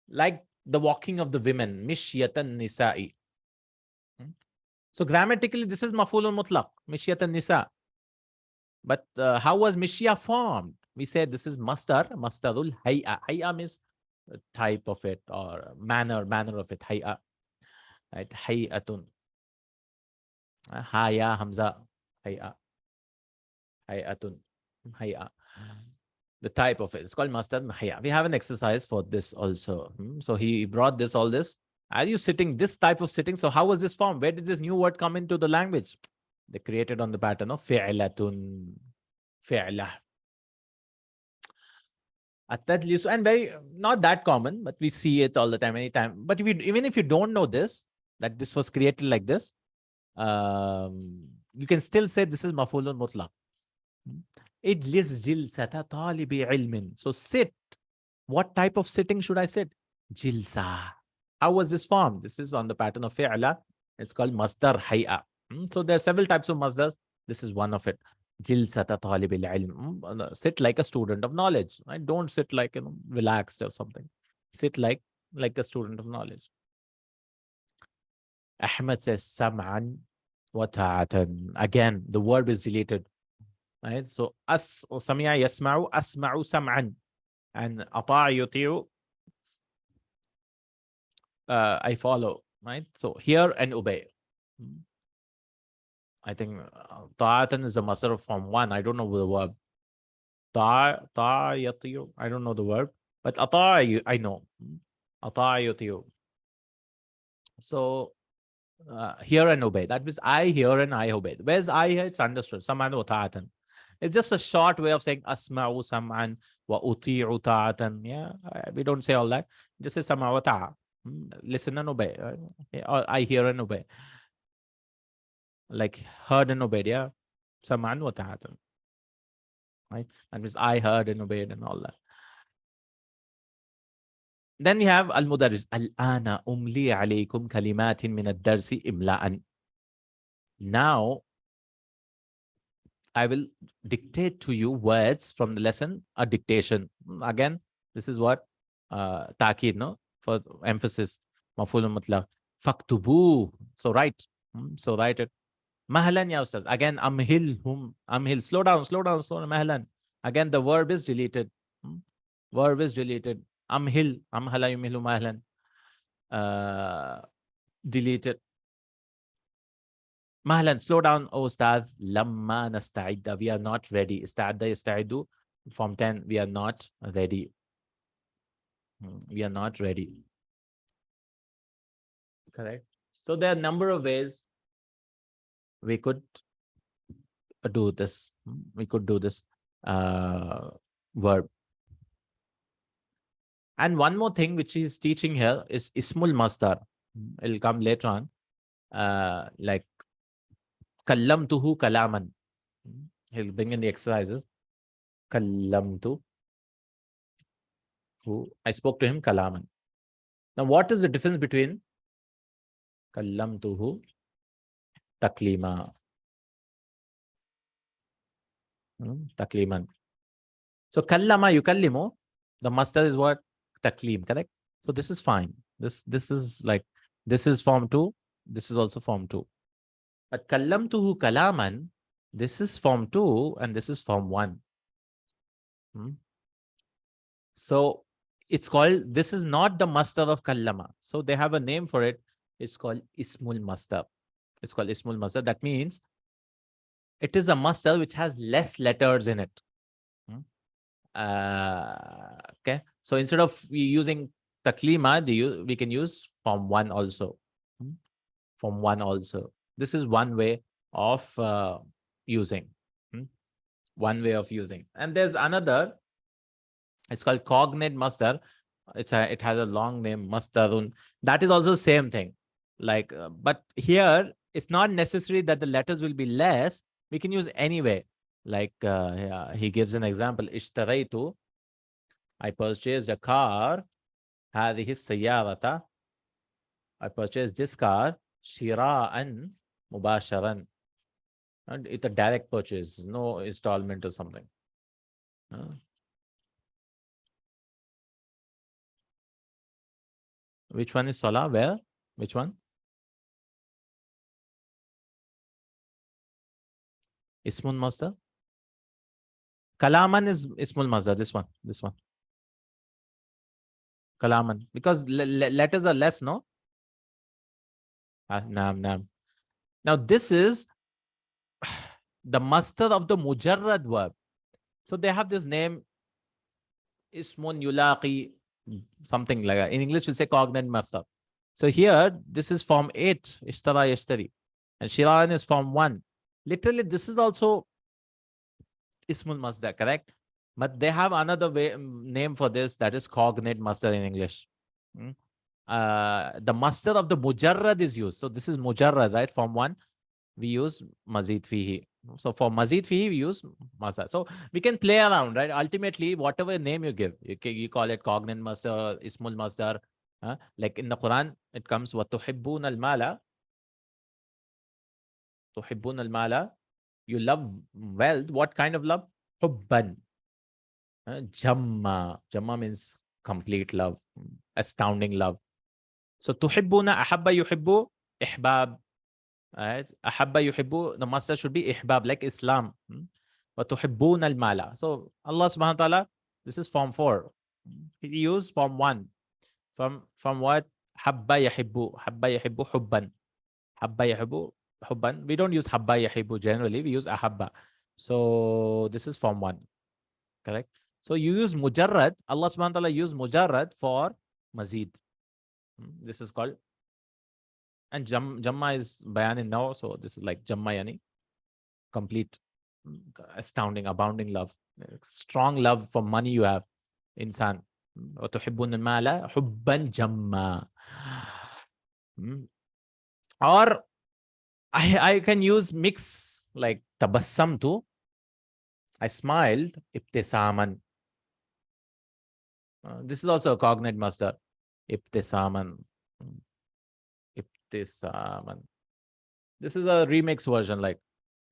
like the walking of the women. Mishyatan nisa'i. So grammatically, this is Mafool Mutlaq, Mishyat Nisa. But how was Mishya formed? We said this is Masdarul Hay'a. Hay'a means type of it or manner of it. Hay'a. Right? Hay'atun. Haya, Hamza. Hay'a. Hay'atun. Hay'a. The type of it. It's called Masdar Hay'a. We have an exercise for this also. So he brought this, all this. Are you sitting, this type of sitting? So how was this formed? Where did this new word come into the language? They created on the pattern of fi'latun. Fi'lah. And very not that common, but we see it all the time, anytime. But if you, even if you don't know this, that this was created like this, you can still say this is maf'ulun mutlaq. Ijlis jilsata talibi ilmin. So sit. What type of sitting should I sit? Jilsa. How was this formed? This is on the pattern of fi'la. It's called masdar hay'a. So there are several types of masdar. This is one of it. Jilsata talibil ilm. Sit like a student of knowledge. Right? Don't sit like, relaxed or something. Sit like a student of knowledge. Ahmed says sam'an wa ta'atan. Again, the verb is deleted. Right? So sami'a yasma'u, asma'u sam'an. And ata yuti'u, I follow. Right? So hear and obey. I think ta'atan is a masdar of form 1. I don't know the verb. Yati'u. I don't know the verb. But ata I know. Ata yuti'u. So hear and obey. That means I hear and I obey. Where's I here? It's understood. Sam'an wa ta'atan. It's just a short way of saying asma'u sam'an wa uti'u ta'atan. Yeah, we don't say all that. Just say sam'a wa ta'a. Listen and obey. Or I hear and obey. Like heard and obeyed. Yeah, sam'an wa ta'atan. Right? That means I heard and obeyed and all that. Then we have al-mudarris. Al-ana umli alaykum kalimatin min ad-darsi imla'an. Now, I will dictate to you words from the lesson, a dictation. Again, this is what ta'kid, no? For emphasis. Maf'ulun mutlaq. Faktubu. So write. So write it. Mahlan ya ustaz. Again, amhilhum. Amhil. Slow down, slow down, slow down. Mahlan. Again, the verb is deleted. Verb is deleted. Amhil. Amhala yumhilu mahlan. Deleted. Mahlan, slow down, oh Ustad. Lamma nasta'idda. We are not ready. Ista'adda yasta'idu. Form 10, we are not ready. We are not ready. Correct. So there are a number of ways we could do this. We could do this verb. And one more thing which he is teaching here is ismul masdar. It'll come later on. Like kallamtuhu kalaman. He'll bring in the exercises. Kallamtu. I spoke to him kalaman. Now, what is the difference between kallamtuhu taklima? Takliman. So kallama yukallimu, the masdar is what? Taklim, correct? So this is fine. This is like, this is form 2. This is also form 2. But kallamtuhu kalaman, this is form 2 and this is form 1. So it's called, this is not the masdar of kallama. So they have a name for it. It's called ismul masdar. It's called ismul masdar. That means it is a masdar which has less letters in it. Okay. So instead of using taklima, we can use form 1 also. Form 1 also. This is one way of using. One way of using. And there's another. It's called cognate masdar. It has a long name, masdarun. That is also same thing. Like, but here it's not necessary that the letters will be less. We can use anyway. Like yeah, he gives an example. Ishtaraitu. I purchased a car. هذه السيارة. I purchased this car. شراءً مباشرًا. And it's a direct purchase, no installment or something. Which one is Salah? Where? Which one? Ismun Masdar. Kalaman is Ismul Masdar. This one. This one. Kalaman. Because letters are less, no? Naam, naam. Now this is the masdar of the mujarrad verb. So they have this name, Ismun Yulaqi, something like that. In English, we say cognate masdar. So here, this is form 8, Ishtara Yashtari. And Shiraan is form 1. Literally, this is also Ismul Masdar, correct? But they have another name for this, that is cognate masdar in English. The masdar of the mujarrad is used. So this is mujarrad, right? Form 1, we use mazid fihi. So for mazid fihi, we use masdar. So we can play around, right? Ultimately, whatever name you give, you call it cognate masdar, Ismul Masdar. Like in the Quran, it comes وَتُحِبُّونَ الْمَالَ. تُحِبُّونَ الْمَالَ. You love wealth. What kind of love? Hubban. Jamma. Jamma means complete love, astounding love. So tuhibbuna, ahabba yuhibbu, ihbab. Right? Ahabba yuhibbu, the master should be ihbab, like Islam. Wa tuhibbuna al-mala. So Allah subhanahu wa ta'ala, this is form 4. He used form 1. From what? Habba yahibbu. Habba yahibbu hubban. Habba yahibbu hubban. We don't use habba yahibbu generally. We use ahabba. So this is form 1. Correct? So you use mujarrad. Allah subhanahu wa ta'ala used mujarrad for mazid. This is called. And Jamma is bayan now. So this is like Jamma yani. Complete, astounding, abounding love. Strong love for money you have. Insan. وَتُحِبُّونَ الْمَالَ حُبًّا جَمًّا. Or I can use mix like tabassamtu. I smiled. Ibtisaman. This is also a cognate masdar. Ibtisaman. Ibtisaman. This is a remix version. Like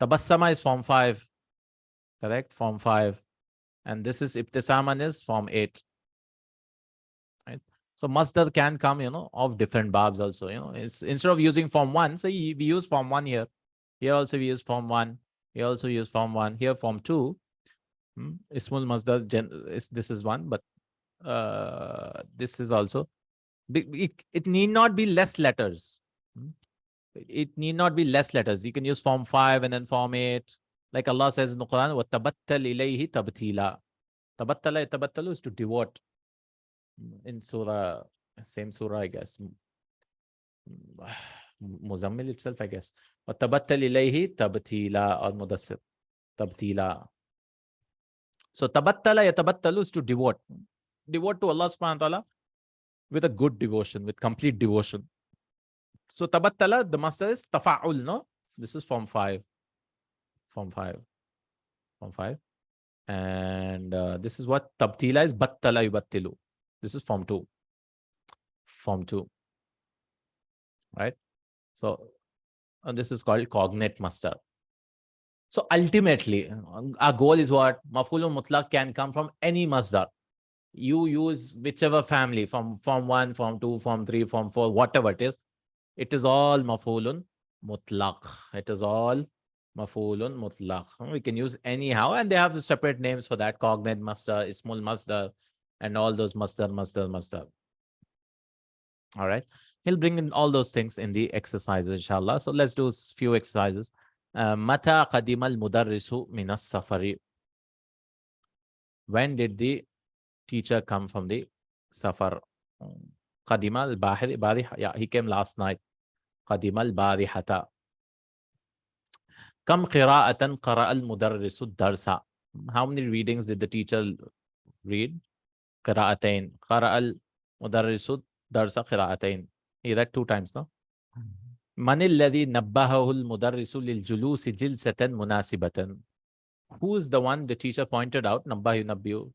tabassama is form 5. Correct? Form 5. And this is ibtisaman is form 8. Right? So masdar can come, of different babs also. It's instead of using form 1, so we use form 1 here. Here also we use form 1. Here also use form 1. Here form 2. Ismul masdar, this is 1, but this is also. It need not be less letters. It need not be less letters. You can use form 5 and then form 8. Like Allah says in the Quran, وَتَبَتَّلْ إِلَيْهِ تَبْتِيلًا. Tabattala is to devote. In surah, same surah, I guess. Muzammil itself, I guess. وَتَبَتَّلْ إِلَيْهِ تَبْتِيلًا or Mudassir. Tabtila. So tabattala yatabattalu is to devote. Devote to Allah subhanahu wa ta'ala with a good devotion, with complete devotion. So tabattala, the master is tafa'ul, no? This is form 5. Form 5. Form 5. And this is what tabtila is, battala yubattilu. This is form 2. Form 2. Right? So this is called cognate masdar. So ultimately, our goal is what? Mafool Mutlaq can come from any masdar. You use whichever family, from form 1, form 2, form 3, form 4, whatever it is. It is all Mafoolun Mutlaq. It is all Mafoolun Mutlaq. We can use anyhow, and they have separate names for that. Cognate masdar, Ismul Masdar, and all those masdar. All right. He'll bring in all those things in the exercises, inshallah. So let's do a few exercises. Mata qadimal mudarrisu minas safari. When did the teacher come from the safar? Qadima al-bariha. Yeah, he came last night. Qadima al-barihata. Kam qira'atan qara al-mudarrisu darsa. How many readings did the teacher read? Qira'atain. Qara al-mudarrisu darsa qira'atain. He read 2 times, no? Man alladhi nabbahahu al-mudarrisu lil-julusi jilsatan munasibatan. Who is the one the teacher pointed out? Nabbahu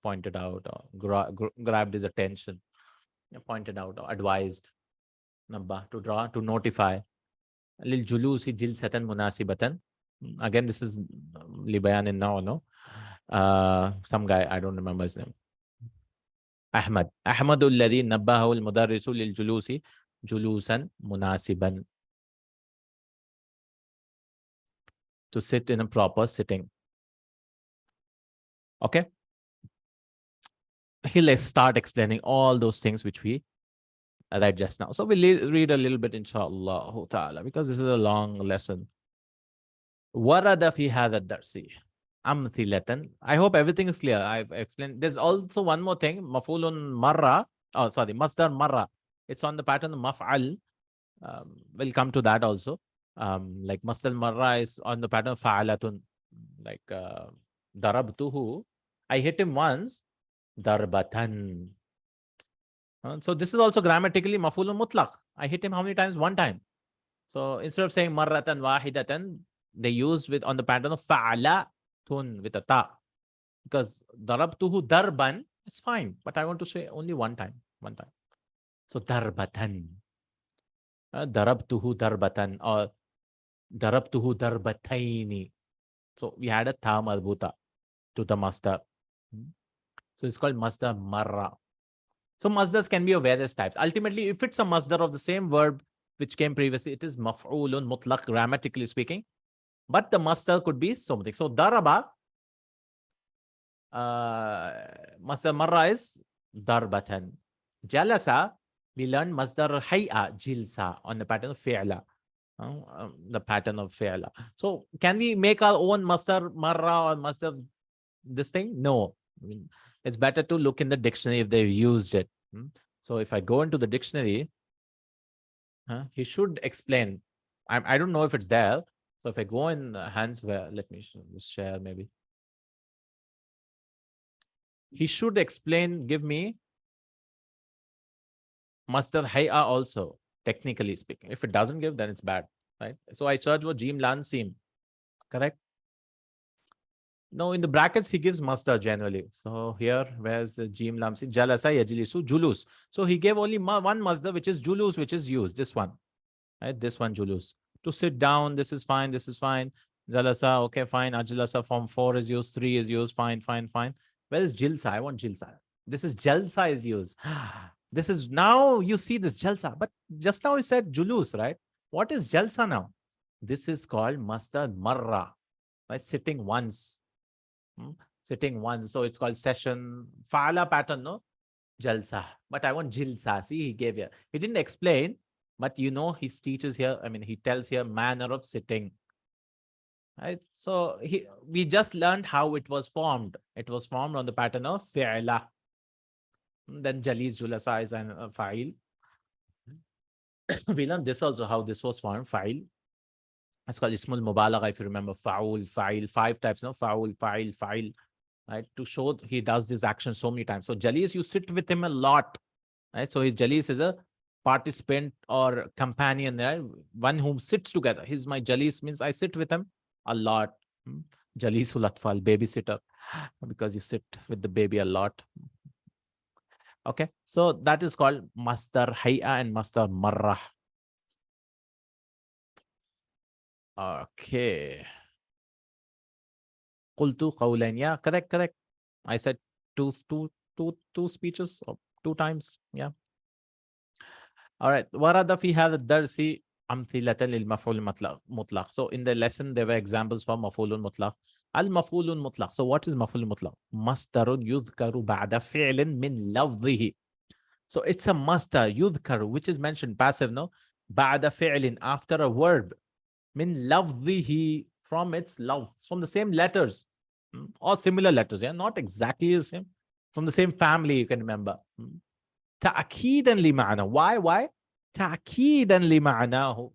pointed out, or grabbed his attention, pointed out, or advised. Nabba, to draw, to notify. Lil julusi jilsatan munasibatan. Again, this is libayan now, no? Some guy, I don't remember his name. Ahmad. Ahmadul ladhi nabbahu al-mudarrisu lil julusi julusan munasiban. to sit in a proper sitting. Okay. He'll start explaining all those things which we read just now. So we'll read a little bit, inshallah ta'ala, because this is a long lesson. ورد في هذا الدرس أمثلة. I hope everything is clear. I've explained. There's also one more thing. مفعول مرة. Oh, sorry. مصدر مرة. It's on the pattern of مفعل. We'll come to that also. Like مصدر مرة is on the pattern of فعلة. Like ضربته. I hit him once. ضربة. So this is also grammatically مفعول مطلق. I hit him how many times? One time. So instead of saying مرة واحدة, they use with on the pattern of fa'alatun with a ta. Because darabtuhu darban, it's fine. But I want to say only one time. One time. So darbatan. Darabtuhu darbatan or darabtuhu darbataini. So we had a ta marbuta to the masdar. So it's called masdar marra. So masdars can be of various types. Ultimately, if it's a masdar of the same verb which came previously, it is maf'ulun mutlaq, grammatically speaking. But the masdar could be something. So daraba, masdar marra is darbatan. Jalasa, we learned masdar hay'a, jilsa, on the pattern of fi'la. The pattern of fi'la. So can we make our own masdar marra or masdar this thing? No. I mean, it's better to look in the dictionary if they've used it. So if I go into the dictionary, he should explain. I don't know if it's there. So if I go in hands where, let me share maybe. He should explain, give me masdar hay'a also, technically speaking. If it doesn't give, then it's bad, right? So I search for jim lan sim, correct? No, in the brackets, he gives masdar generally. So here, where's the jim lam sim? Jalasa yajlisu julus. So he gave only one masdar, which is julus, which is used, this one, right? This one, julus. To sit down, this is fine, this is fine. Jalasa, okay, fine. Ajlasa, form 4 is used, 3 is used, fine. Where is jilsa? I want jilsa. This is jalsa is used. This is, now you see this jalsa. But just now you said julus, right? What is jalsa now? This is called masdar marra, right? Sitting once. Sitting once. So it's called session. Fa'ala pattern, no? Jalsa. But I want jilsa. See, he gave here. He didn't explain. But you know, he teaches here, I mean, he tells here manner of sitting. Right? So we just learned how it was formed. It was formed on the pattern of fi'la. Then jalis, julasa is an fa'il. We learned this also, how this was formed, fa'il. It's called ismul mubalagha, if you remember, fa'ul, fa'il, 5 types, no? Fa'ul, fa'il, fa'il. Right? To show he does this action so many times. So jalis, you sit with him a lot. Right? So his jalis is a participant or companion, right? One whom sits together. He's my jalis, means I sit with him a lot. Jalisul atfal, babysitter, because you sit with the baby a lot. Okay, so that is called masdar hay'a and masdar marrah. Okay. Qultu qawlain. Yeah, correct. I said two speeches or 2 times. Yeah. All right. ورد في هذا الدرس أمثلة للمفعول المطلق. So in the lesson there were examples for مفعول مطلق. المفعول المطلق. So what is مفعول مطلق? مصدر يذكر بعد فعل من لفظه. So it's a masdar يذكر, which is mentioned passive, no? بعد فعل, after a verb. من لفظه, from its love, from the same letters or similar letters. Yeah, not exactly the same. From the same family, you can remember. تأكيدا لمعنى. Why? تأكيدا لمعناه.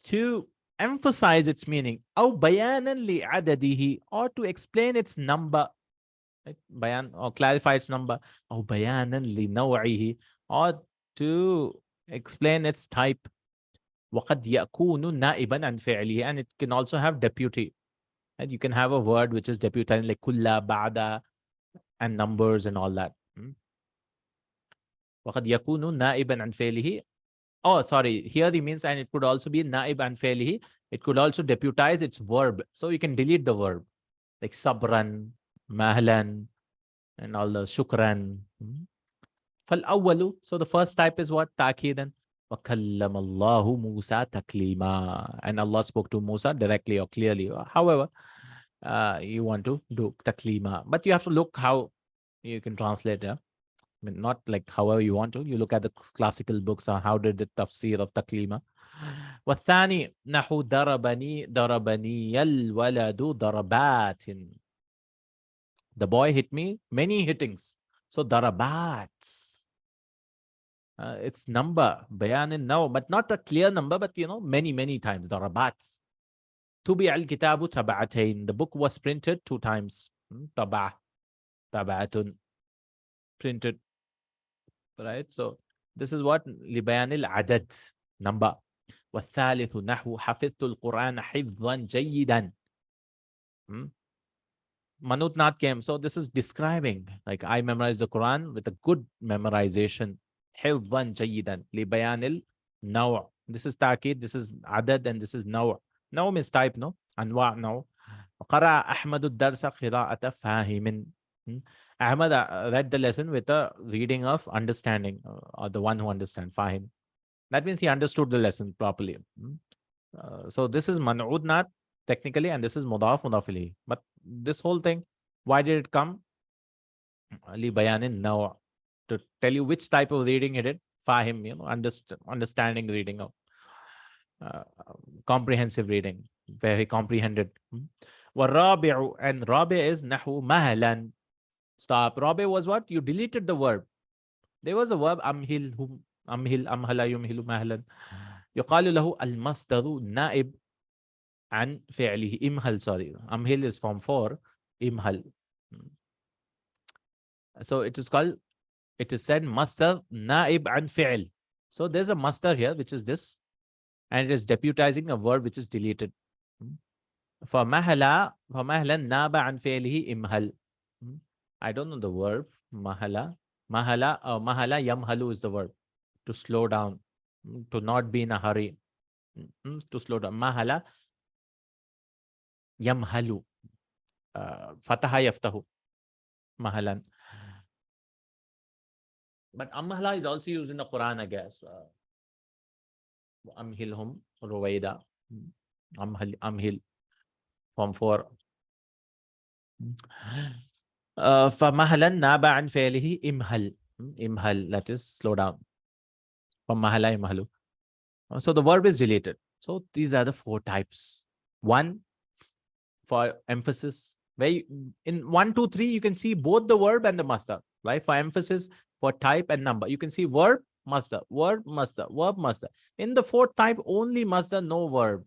To emphasize its meaning. أو بيانا لعدده, or to explain its number. Right? Bayan, or clarify its number. أو بيانا لنوعه, or to explain its type. وقد يكون نائبا عن فعله, and it can also have deputy. And you can have a word which is deputizing, like kulla, ba'da, and numbers and all that. وقد يكون نائبا عن فعله. Oh, sorry. Here he means, and it could also be naib عن فعله. It could also deputize its verb. So you can delete the verb, like sabran, mahlan, and all the shukran. فالأول. So the first type is what? تأكيدا. وَكَلَّمَ اللَّهُ مُوسَى تَكْلِيمًا. And Allah spoke to Musa directly or clearly. However, you want to do taklima. But you have to look how you can translate. Yeah? I mean, not like however you want to. You look at the classical books on how did the tafsir of taklima. والثاني نحو ضربني الولد ضربات. The boy hit me many hittings. So darabat. It's number, bayan now, but not a clear number, but many times. Darabat. Tubi al kitabu taba'atain. The book was printed 2 times. Taba, taba'atun, printed. Right? So this is what libayan al adad, number. والثالث نحو حفظت القرآن حفظا جيدا. Manutnath came. So this is describing, like I memorized the Quran with a good memorization. حفظا جيدا لبيان النوع. This is ta'kid, this is adad, and this is naw'. Naw' means type, no? Anwa' naw'. قرأ أحمد الدرس قراءة فاهم. Ahmad read the lesson with a reading of understanding, or the one who understands, fahim. That means he understood the lesson properly. So this is man'ud nat technically, and this is mudaf ilayhi. But this whole thing, why did it come? Ali bayanin now, to tell you which type of reading it is. Fahim, understanding reading of comprehensive reading, very comprehended. وَالرَّابِعُ, and rabi is nahu mahalan. Stop. Rabi was what? You deleted the verb. There was a verb amhil, amhala, yumhilu, mahalan. يقال له المصدر نائب عن فعله. Imhal, sorry. Amhil is form 4. Imhal. So it is said masdar naib an fi'l. So there's a masdar here, which is this, and it is deputizing a verb which is deleted. فَمَهَلًا نَابَ عَنْ فِعْلِهِ imhal. I don't know the verb. Mahala yamhalu is the verb. To slow down, to not be in a hurry, to slow down. Mahala yamhalu. Fataha yaftahu. Mahalan. But amhala is also used in the Quran, I guess. Amhilhum ruwaida. Amhil. Form 4. فَمَهَلًا نَابَ عَنْ فِعْلِهِ imhal. Imhal, that is slow down. From mahala imhalu. So the verb is deleted. So these are the 4 types. 1 for emphasis. Where in 1, 2, 3, you can see both the verb and the masdar. Right? For emphasis, for type and number. You can see verb, masdar, verb, masdar, verb, masdar. In the 4th type, only masdar, no verb.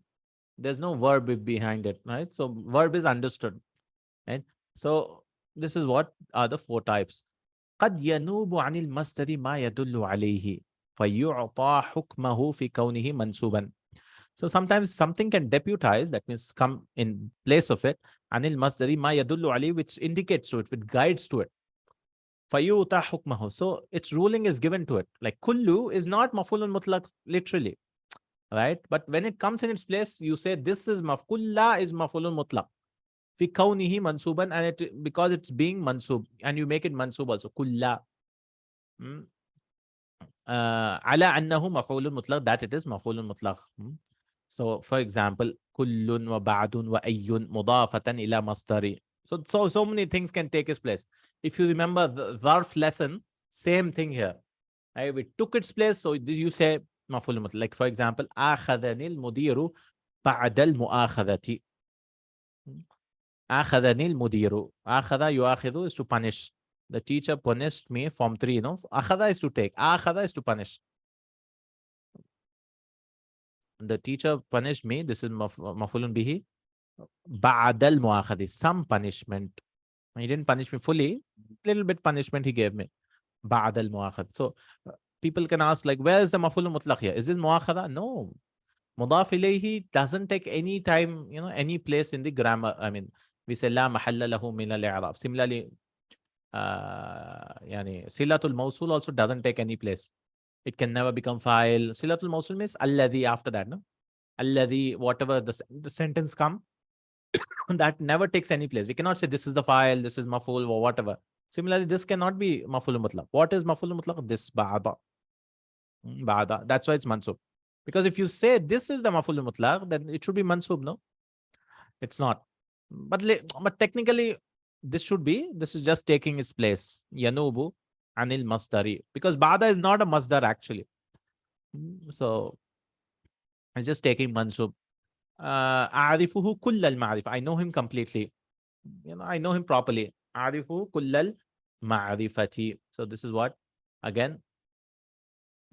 There's no verb behind it. Right? So verb is understood. Right? So this is what are the 4 types. قد ينوب عن المصدر ما يدل عليه فيعطى حكمه في كونه منصوبا. So sometimes something can deputize, that means come in place of it, anil masdari ma yadullu alayhi, which indicates to it, which guides to it. فَيُعْطَى حُكْمَهُ. So its ruling is given to it. Like kullu is not mafulun mutlaq, literally. Right? But when it comes in its place, you say this is kulla is mafulun mutlaq. Fi kawnihi mansuban, and it, because it's being mansub, and you make it mansub also. Kulla. Ala annahu mafulun mutlaq, that it is mafulun mutlaq. So, for example, kullun wa ba'dun wa ayyun mudafatan ila masdari. So many things can take its place. If you remember the dharf lesson, same thing here. Right? We took its place, so you say maf'ul mutlaq. Like for example, akhadhani al-mudiru ba'da al-mu'akhadhati. Akhadhani al-mudiru. Akhadha yu'akhidhu is to punish. The teacher punished me, form 3, Akhadha is to take. Akhadha is to punish. The teacher punished me. This is maf'ulun bihi. Ba'dal mu'akhadhi, some punishment. He didn't punish me fully. Little bit punishment he gave me. Ba'dal mu'akhadh. So people can ask, like, where is the maf'ul mutlaq here? Is this mu'akhadha? No. Mudaf ilayhi doesn't take any time, any place in the grammar. I mean, we say la mahalla lahu min al-i'rab. Similarly, silatul mawsul also doesn't take any place. It can never become fa'il. Silatul mawsul means alladhi after that, no? Alladhi, whatever the sentence come, that never takes any place. We cannot say this is the file, this is maful or whatever. Similarly, this cannot be maful mutlaq. What is maful mutlaq? This ba'da. Ba'da. That's why it's mansub. Because if you say this is the maf'ul mutlaq, then it should be mansub, no? It's not. But technically, this is just taking its place. Yanubu anil masdari. Because ba'da is not a masdar actually. So it's just taking mansub. A'rifuhu kull al-ma'rif. I know him completely. I know him properly. A'rifuhu kull al-ma'rifati. So this is what? Again,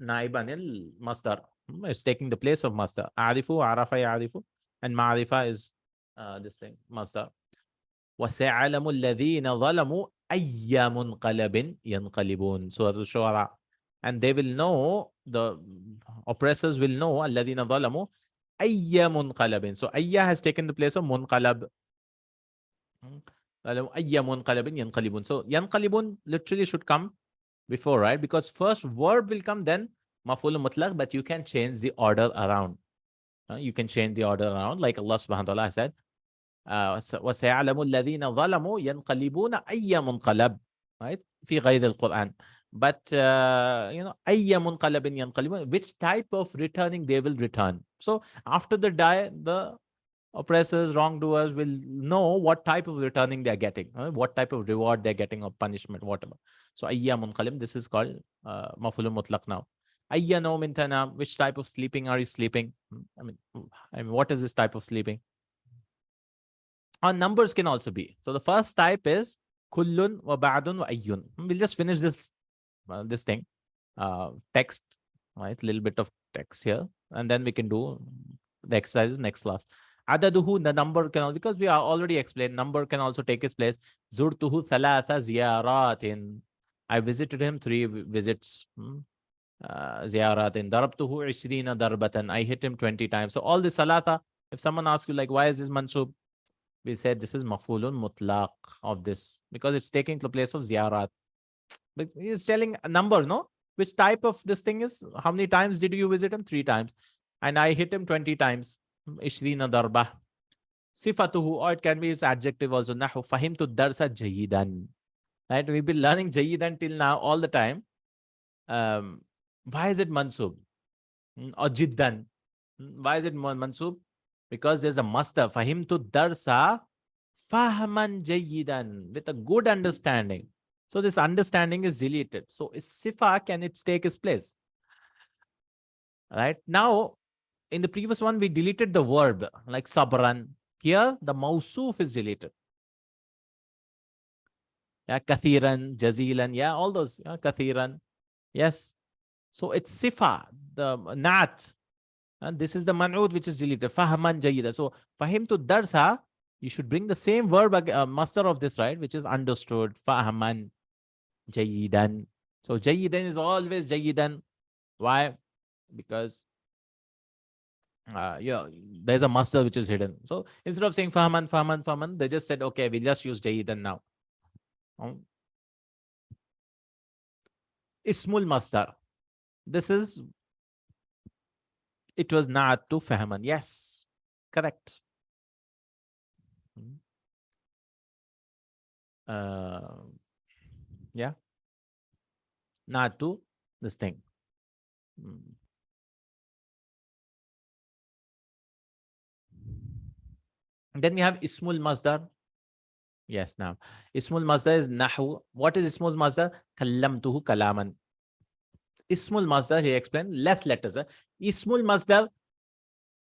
naib anil masdar. It's taking the place of masdar. A'rifu, arafa ya'rifu. And ma'rifa is this thing, masdar. وَسَيَعْلَمُ الَّذِينَ ظَلَمُوا أَيَّ مُنْقَلَبٍ يَنْقَلِبُونَ Surah Al-Shu'ara. And they will know, the oppressors will know, الَّذِينَ ظَلَمُوا أَيَّ مُنْقَلَبٍ. So ayya has taken the place of munqalab. أَيَّ مُنْقَلَبٍ يَنْقَلِبُونَ. So yanqalibun literally should come before, right? Because first verb will come, then maf'ul mutlaq, but you can change the order around. You can change the order around, like Allah subhanahu wa ta'ala said, وَسَيَعْلَمُ الَّذِينَ ظَلَمُوا يَنْقَلِبُونَ أَيَّ مُنْقَلَبٍ, right? في غير القرآن. But, أَيَّ مُنْقَلَبٍ يَنْقَلِبُونَ, which type of returning they will return. So after the oppressors, wrongdoers will know what type of returning they are getting, what type of reward they're getting or punishment, whatever. So ayya munqalim, this is called maf'ulun mutlaq now. Ayya nawmin tanam, which type of sleeping are you sleeping? I mean, what is this type of sleeping? Or numbers can also be. So the first type is kullun wa ba'dun wa ayyun. We'll just finish this thing, text, right? Little bit of text here, and then we can do the exercises next class. Adaduhu, the number can, because we are already explained, number can also take its place. Zurtuhu thalatha ziyaratin. I visited him 3 visits. Ziyaratin. Darabtuhu 20 darbatan. I hit him 20 times. So all this salatha, if someone asks you like, why is this mansub? We said this is maf'ulun mutlaq of this, because it's taking the place of ziyarat. But he's telling a number, no? Which type of this thing is? How many times did you visit him? 3 times. And I hit him 20 times. 20 darba. Sifatuhu, or it can be its adjective also. Nahu fahimtu darsa jayidan. Right? We've been learning jayidan till now all the time. Why is it mansub? Or jiddan? Why is it mansub? Because there's a masdar. Fahimtu darsa fahman jayidan. With a good understanding. So this understanding is deleted. So is sifa, can it take its place? Right? Now, in the previous one, we deleted the verb like sabran. Here, the mausuf is deleted. Yeah, kathiran, jazilan. Yeah, all those. Yeah, kathiran. Yes. So it's sifa, the nat. And this is the man'ud which is deleted. Fahman jayida. So fahimtu darsa, you should bring the same verb, master of this, right? Which is understood. Fahman jayidan. So jayidan is always jayidan. Why? Because there's a master which is hidden. So instead of saying fahman, fahman, fahman, they just said, okay, we just use jayidan now. Ismul masdar. This is, it was not to fahman. Yes, correct. Yeah, not to this thing. Then we have ismul masdar. Yes, now ismul masdar is nahu. What is ismul masdar? Kallamtuhu kalaman. Ismul masdar, he explained, less letters. Ismul masdar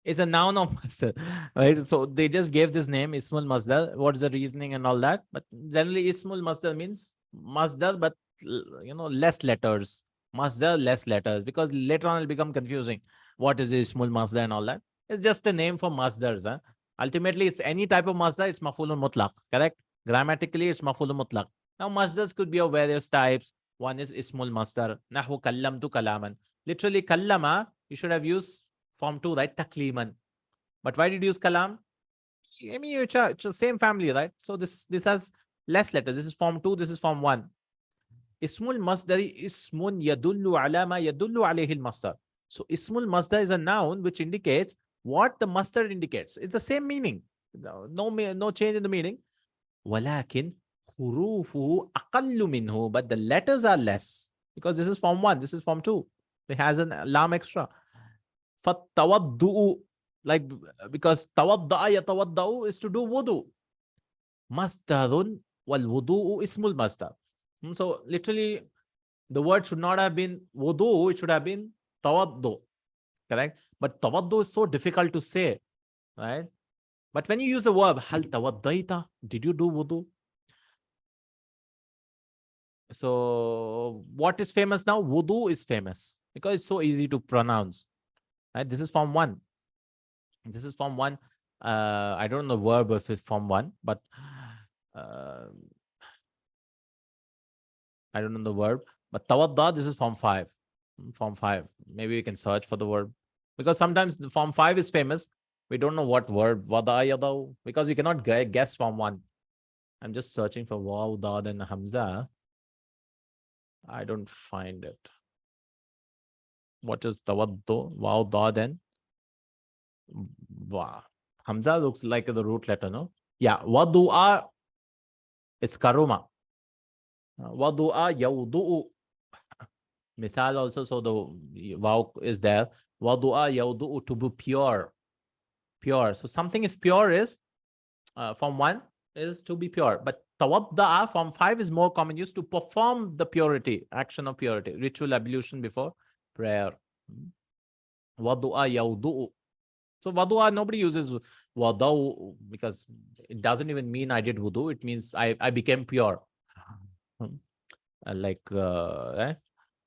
is a noun of masdar, right? So they just gave this name, ismul masdar. What is the reasoning and all that? But generally, ismul masdar means masdar, but less letters. Masdar, less letters, because later on it'll become confusing. What is ismul masdar and all that? It's just a name for masdars. Huh? Ultimately, it's any type of masdar. It's maf'ulun mutlaq, correct? Grammatically, it's maf'ulun mutlaq. Now, masdars could be of various types. One is ismul masdar. Nahu kallamtu kalaman. Literally, kallama, you should have used form 2, right? Takliman. But why did you use kalam? I mean, it's same family, right? So this has less letters. This is form 2. This is form 1. Ismul masdari ismun yadullu ala ma yadullu alayhi al-masdar. So ismul masdar is a noun which indicates what the masdar indicates. It's the same meaning. No change in the meaning. Walakin hurufuhu aqallu minhu. But the letters are less. Because this is form 1. This is form 2. It has an lam extra. فَالتَّوَضُّءُ, like, because tawadda'a yatawadda'u is to do wudu. Masdarun wal wudu'u ismul masdar. So literally, the word should not have been wudu, it should have been tawaddu. Correct? But tawaddu is so difficult to say, right? But when you use the verb, hal tawaddaita, did you do wudu? So what is famous now? Wudu is famous because it's so easy to pronounce. Right? This is form 1. This is form 1. I don't know the verb if it's form 1, but I don't know the verb. But tawadda, this is form 5. Form 5. Maybe we can search for the verb. Because sometimes the form 5 is famous. We don't know what verb, wada yadaw, because we cannot guess form 1. I'm just searching for waw, dad, and hamza. I don't find it. What is tawaddu? Waw, dad, and wa. Hamza looks like the root letter, no? Yeah, wadu'a, it's karuma. Wadu'a yawdu'u. Mithal also, so the waw is there. Wadu'a yawdu'u, to be pure. Pure. So something is pure is, form 1 is to be pure. But tawadda'a, form 5 is more common used to perform the purity, action of purity, ritual ablution before prayer. Wadu'a yawdu'u. So wadu'a, nobody uses wadaw because it doesn't even mean I did wudu. It means I became pure. Like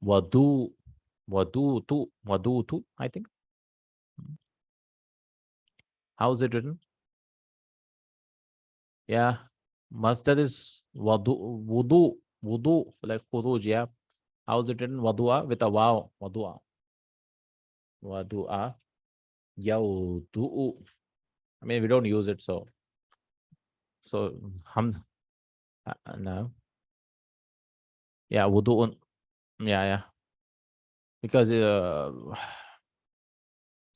wadu, tu, I think. How is it written? Yeah, masdar is wudu, like khuruj. Yeah, how is it written? Wadu'a with a waw. Wadu'a yawdu'u. I mean, we don't use it, so no. Yeah, wudu'un. Yeah. Because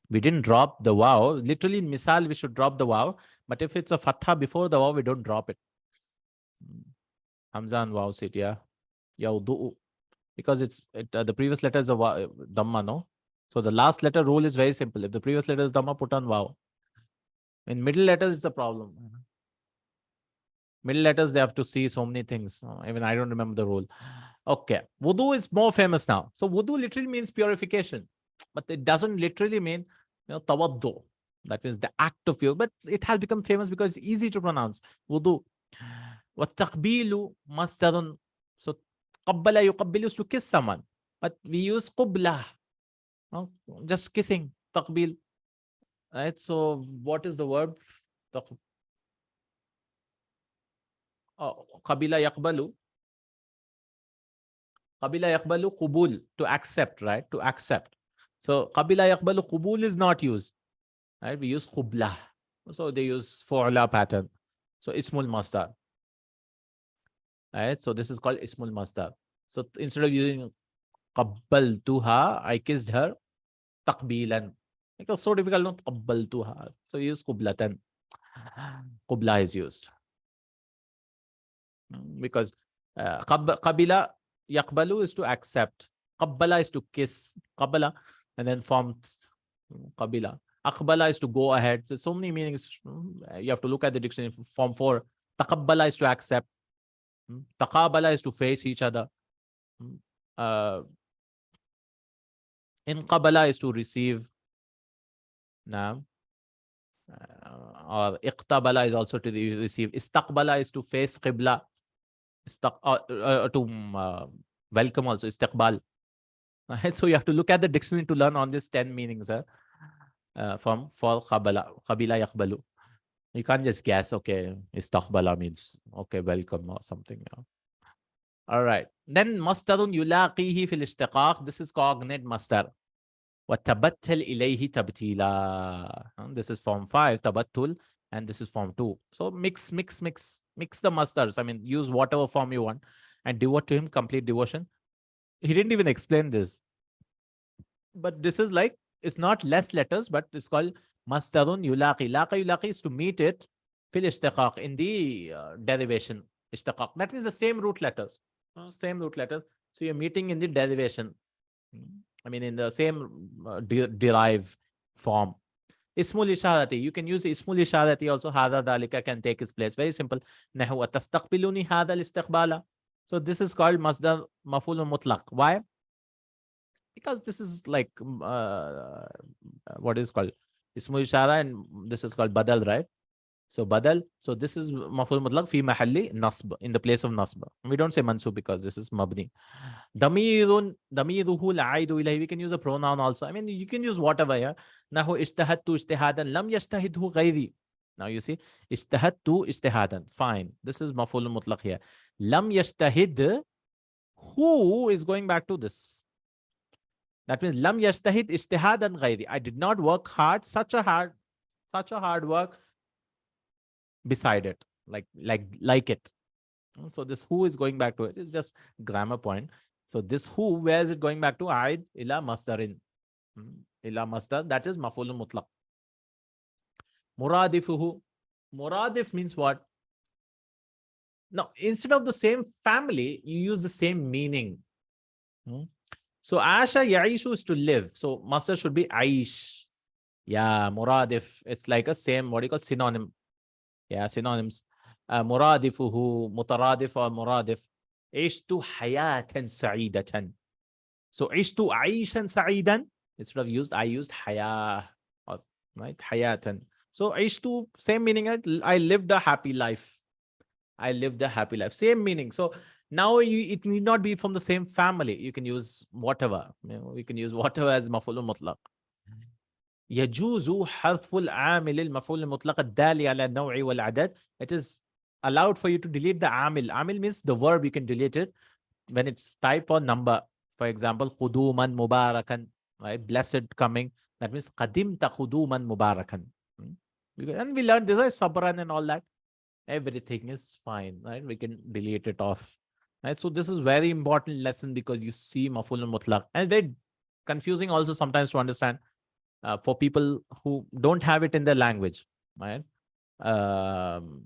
we didn't drop the waw. Literally in misal, we should drop the waw. But if it's a fatha before the waw, we don't drop it. Hamza and waw sit, yeah. Yawdu'u. Because the previous letter is a dhamma, no? So the last letter rule is very simple. If the previous letter is dhamma, put on waw. In middle letters, it's a problem. Middle letters, they have to see so many things. Even I don't remember the rule. Okay. Wudu is more famous now. So wudu literally means purification. But it doesn't literally mean, tawaddu. That means the act of you. But it has become famous because it's easy to pronounce. Wudu. وَالتَّقْبِيلُ مَصْدَرٌ. So qabbala yuqabbilu is to kiss someone. But we use qubla. Just kissing. Taqbil. Right? So what is the verb? Qabila yaqbalu. Qabila yaqbalu qubul, to accept, right? To accept. So qabila yaqbalu qubul is not used. Right? We use qubla. So they use fu'la pattern. So ismul masdar. Right? So this is called ismul masdar. So instead of using qabbaltuha, I kissed her, taqbilan. Because so difficult, not qabbaltuha. So use qublatan. Qubla is used. Because qabila yaqbalu is to accept. Qabbala is to kiss. Qabbala, and then form qabila. Aqbala is to go ahead. There's so many meanings. You have to look at the dictionary. Form 4. Taqabbala is to accept. Taqabala is to face each other. Inqabala is to receive. Naam. Or iqtabala is also to receive. Istaqbala is to face qibla. To welcome also. Istiqbal. Right? So you have to look at the dictionary to learn on these 10 meanings for qabila yaqbalu. You can't just guess, okay, istaqbala means, okay, welcome or something. All right. Then masdarun yulaqihi fil ishtiqaq. This is cognate masdar. وَتَبَتَّلْ إِلَيْهِ تَبْتِيلًا. This is form 5, tabattul, and this is form 2. So mix the masdars. I mean, use whatever form you want and devote to him complete devotion. He didn't even explain this. But this is like, it's not less letters, but it's called masdarun yulaqi. Laqa yulaqi is to meet it fil ishtiqaq, in the derivation. Ishtiqaq. That means the same root letters. Same root letters. So you're meeting in the derivation. I mean, in the same derive form. Ismul isharati. You can use ismul isharati also. Hada dalika can take its place. Very simple. Nahu atastaqbiluni hada al-istiqbala. So this is called masdar maf'ul mutlaq. Why? Because this is like what is called ismul ishara, and this is called badal, right? So badal. So this is maf'ul mutlaq fi mahalli nasb, in the place of nasb. We don't say mansub because this is mabni. Damirun, damiruhu la'aidu ilayhi. We can use a pronoun also. I mean, you can use whatever. Yeah. Nahu ijtahadtu ijtihadan lam yajtahidhu ghayri. Now you see, ijtahadtu ijtihadan. Fine. This is maf'ul mutlaq here. Lam yajtahid. Who is going back to this? That means lam yajtahid ijtihadan ghayri. I did not work hard, such a hard work beside it, like it. So this who is going back to it is just grammar point. So this who, where is it going back to? Aid ila masdarin. Ila masdar, that is maf'ul mutlaq. Muradifuhu. Muradif means what? Now, instead of the same family, you use the same meaning. So Asha Yaishu is to live. So masdar should be Aish. Yeah, Muradif. It's like a same, what do you call, synonym. Yeah, synonyms. Muradifuhu, mutaradif or muradif. Ishtu hayatan sa'idatan. So ishtu aishan sa'idan. Instead of used, I used haya. Right? Hayatan. So ishtu, same meaning. I lived a happy life. I lived a happy life. Same meaning. So now it need not be from the same family. You can use whatever. You can use whatever as maf'ul mutlaq. يجوز حذف العامل المفعول المطلق الدالي على النوع والعدد. It is allowed for you to delete the عامل. عامل means the verb. You can delete it when it's type or number. For example, قدوما مباركا, right? Blessed coming. That means قدمت قدوما مباركا. And we learned this, right? Sabran and all that. Everything is fine, right? We can delete it off. Right? So this is very important lesson because you see maf'ul mutlaq, and very confusing also sometimes to understand. For people who don't have it in their language, right?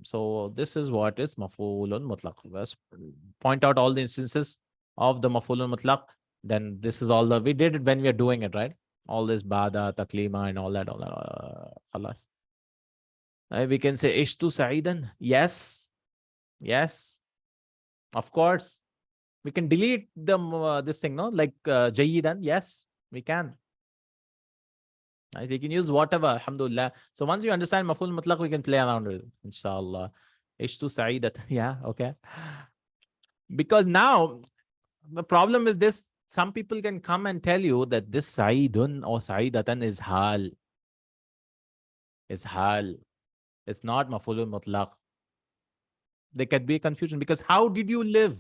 So this is what is maf'ulun mutlaq. Let's point out all the instances of the maf'ulun mutlaq. Then this is all the, we did it when we are doing it, right? All this bada, taklima and all that. Khalas. We can say ishtu sa'idan. Yes. Yes. Of course. We can delete the this thing, no? Like jayidan. Yes, we can. Right? We can use whatever, alhamdulillah. So once you understand maf'ul mutlaq, we can play around with it, inshallah. Ishtu sa'idat. Yeah, okay. Because now, the problem is this, some people can come and tell you that this sa'idun or sa'idatan is hal. Is hal. It's not maf'ul mutlaq. There can be confusion because how did you live?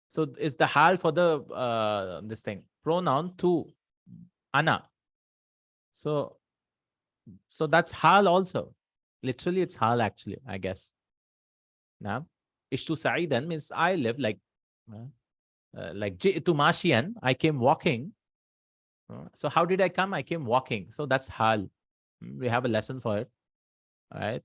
So is the hal for the this thing, pronoun to ana. So that's hal also. Literally, it's hal actually, I guess. Now, ishtu sa'idan means I live like ji'tu mashiyan, I came walking. So how did I come? I came walking. So that's hal. We have a lesson for it. All right.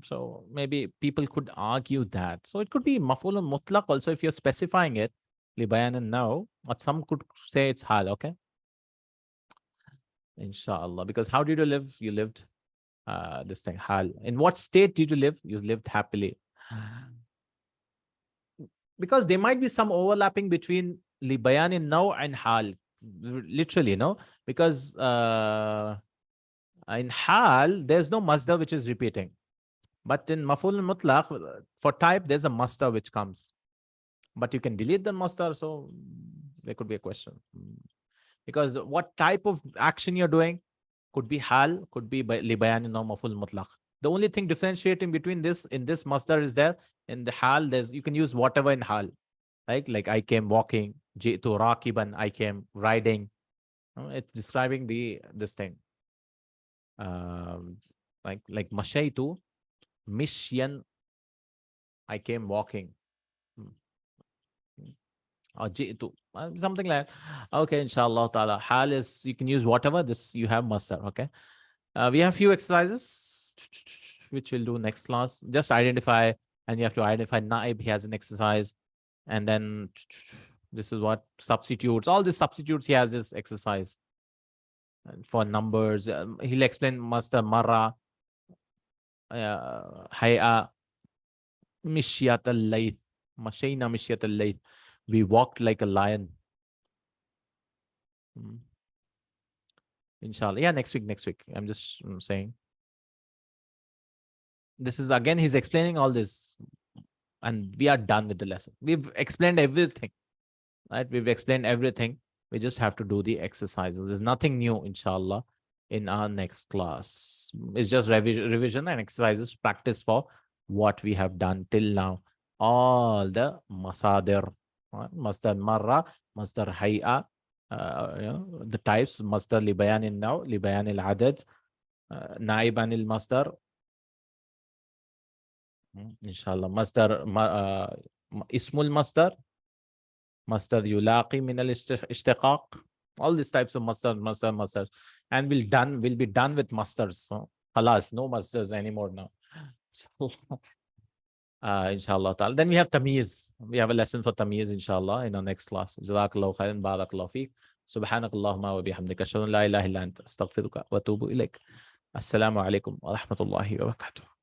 So maybe people could argue that. So it could be maf'ul mutlaq also if you're specifying it. Libayan and now, but some could say it's hal, okay? Inshallah. Because how did you live? You lived this thing, hal. In what state did you live? You lived happily. Because there might be some overlapping between libayan in now and hal. Literally, because in hal, there's no masdar which is repeating. But in maf'ul mutlaq, for type, there's a masdar which comes. But you can delete the masdar, so there could be a question. Because what type of action you're doing could be hal, could be libayan in maf'ul mutlaq. The only thing differentiating between this, in this masdar is there. In the hal, you can use whatever in hal. Like I came walking, ji'tu rakiban, I came riding. It's describing this thing. Like mashaytu, mishyan, I came walking. Or ji'tu, something like that. Okay, inshallah ta'ala. Hal is, you can use whatever. This you have masdar, okay? We have few exercises which we'll do next class. Just identify, and you have to identify naib. He has an exercise, and then This is what substitutes. All these substitutes he has this exercise. And for numbers, he'll explain Master Marra, Hay'a, Mishyat al-Layth, Mashayna Mishyat al-Layth. We walked like a lion. Inshallah. Yeah, next week. I'm just saying. This is again, he's explaining all this. And we are done with the lesson. We've explained everything. Right? We've explained everything. We just have to do the exercises. There's nothing new, inshallah, in our next class. It's just revision and exercises, practice for what we have done till now. All the masadir, masdar marra, masdar hay'a, the types, masdar libayan in now, libayan il adad, naib anil masdar, inshallah, masdar, ismul masdar, masdar yulaqi min al-ishtiqaq, all these types of masdar, and we'll be done with masters. So, khalas, no masters anymore now. Inshallah ta'ala. Then we have tamyiz. We have a lesson for tamyiz, inshallah, in our next class. Jazakallahu Khair, barakallahu feek. Subhanakallahumma wa bihamdika, ashhadu an la ilaha illa anta, astaghfiruka wa atubu ilaik. Assalamu alaikum wa rahmatullahi wa barakatuh.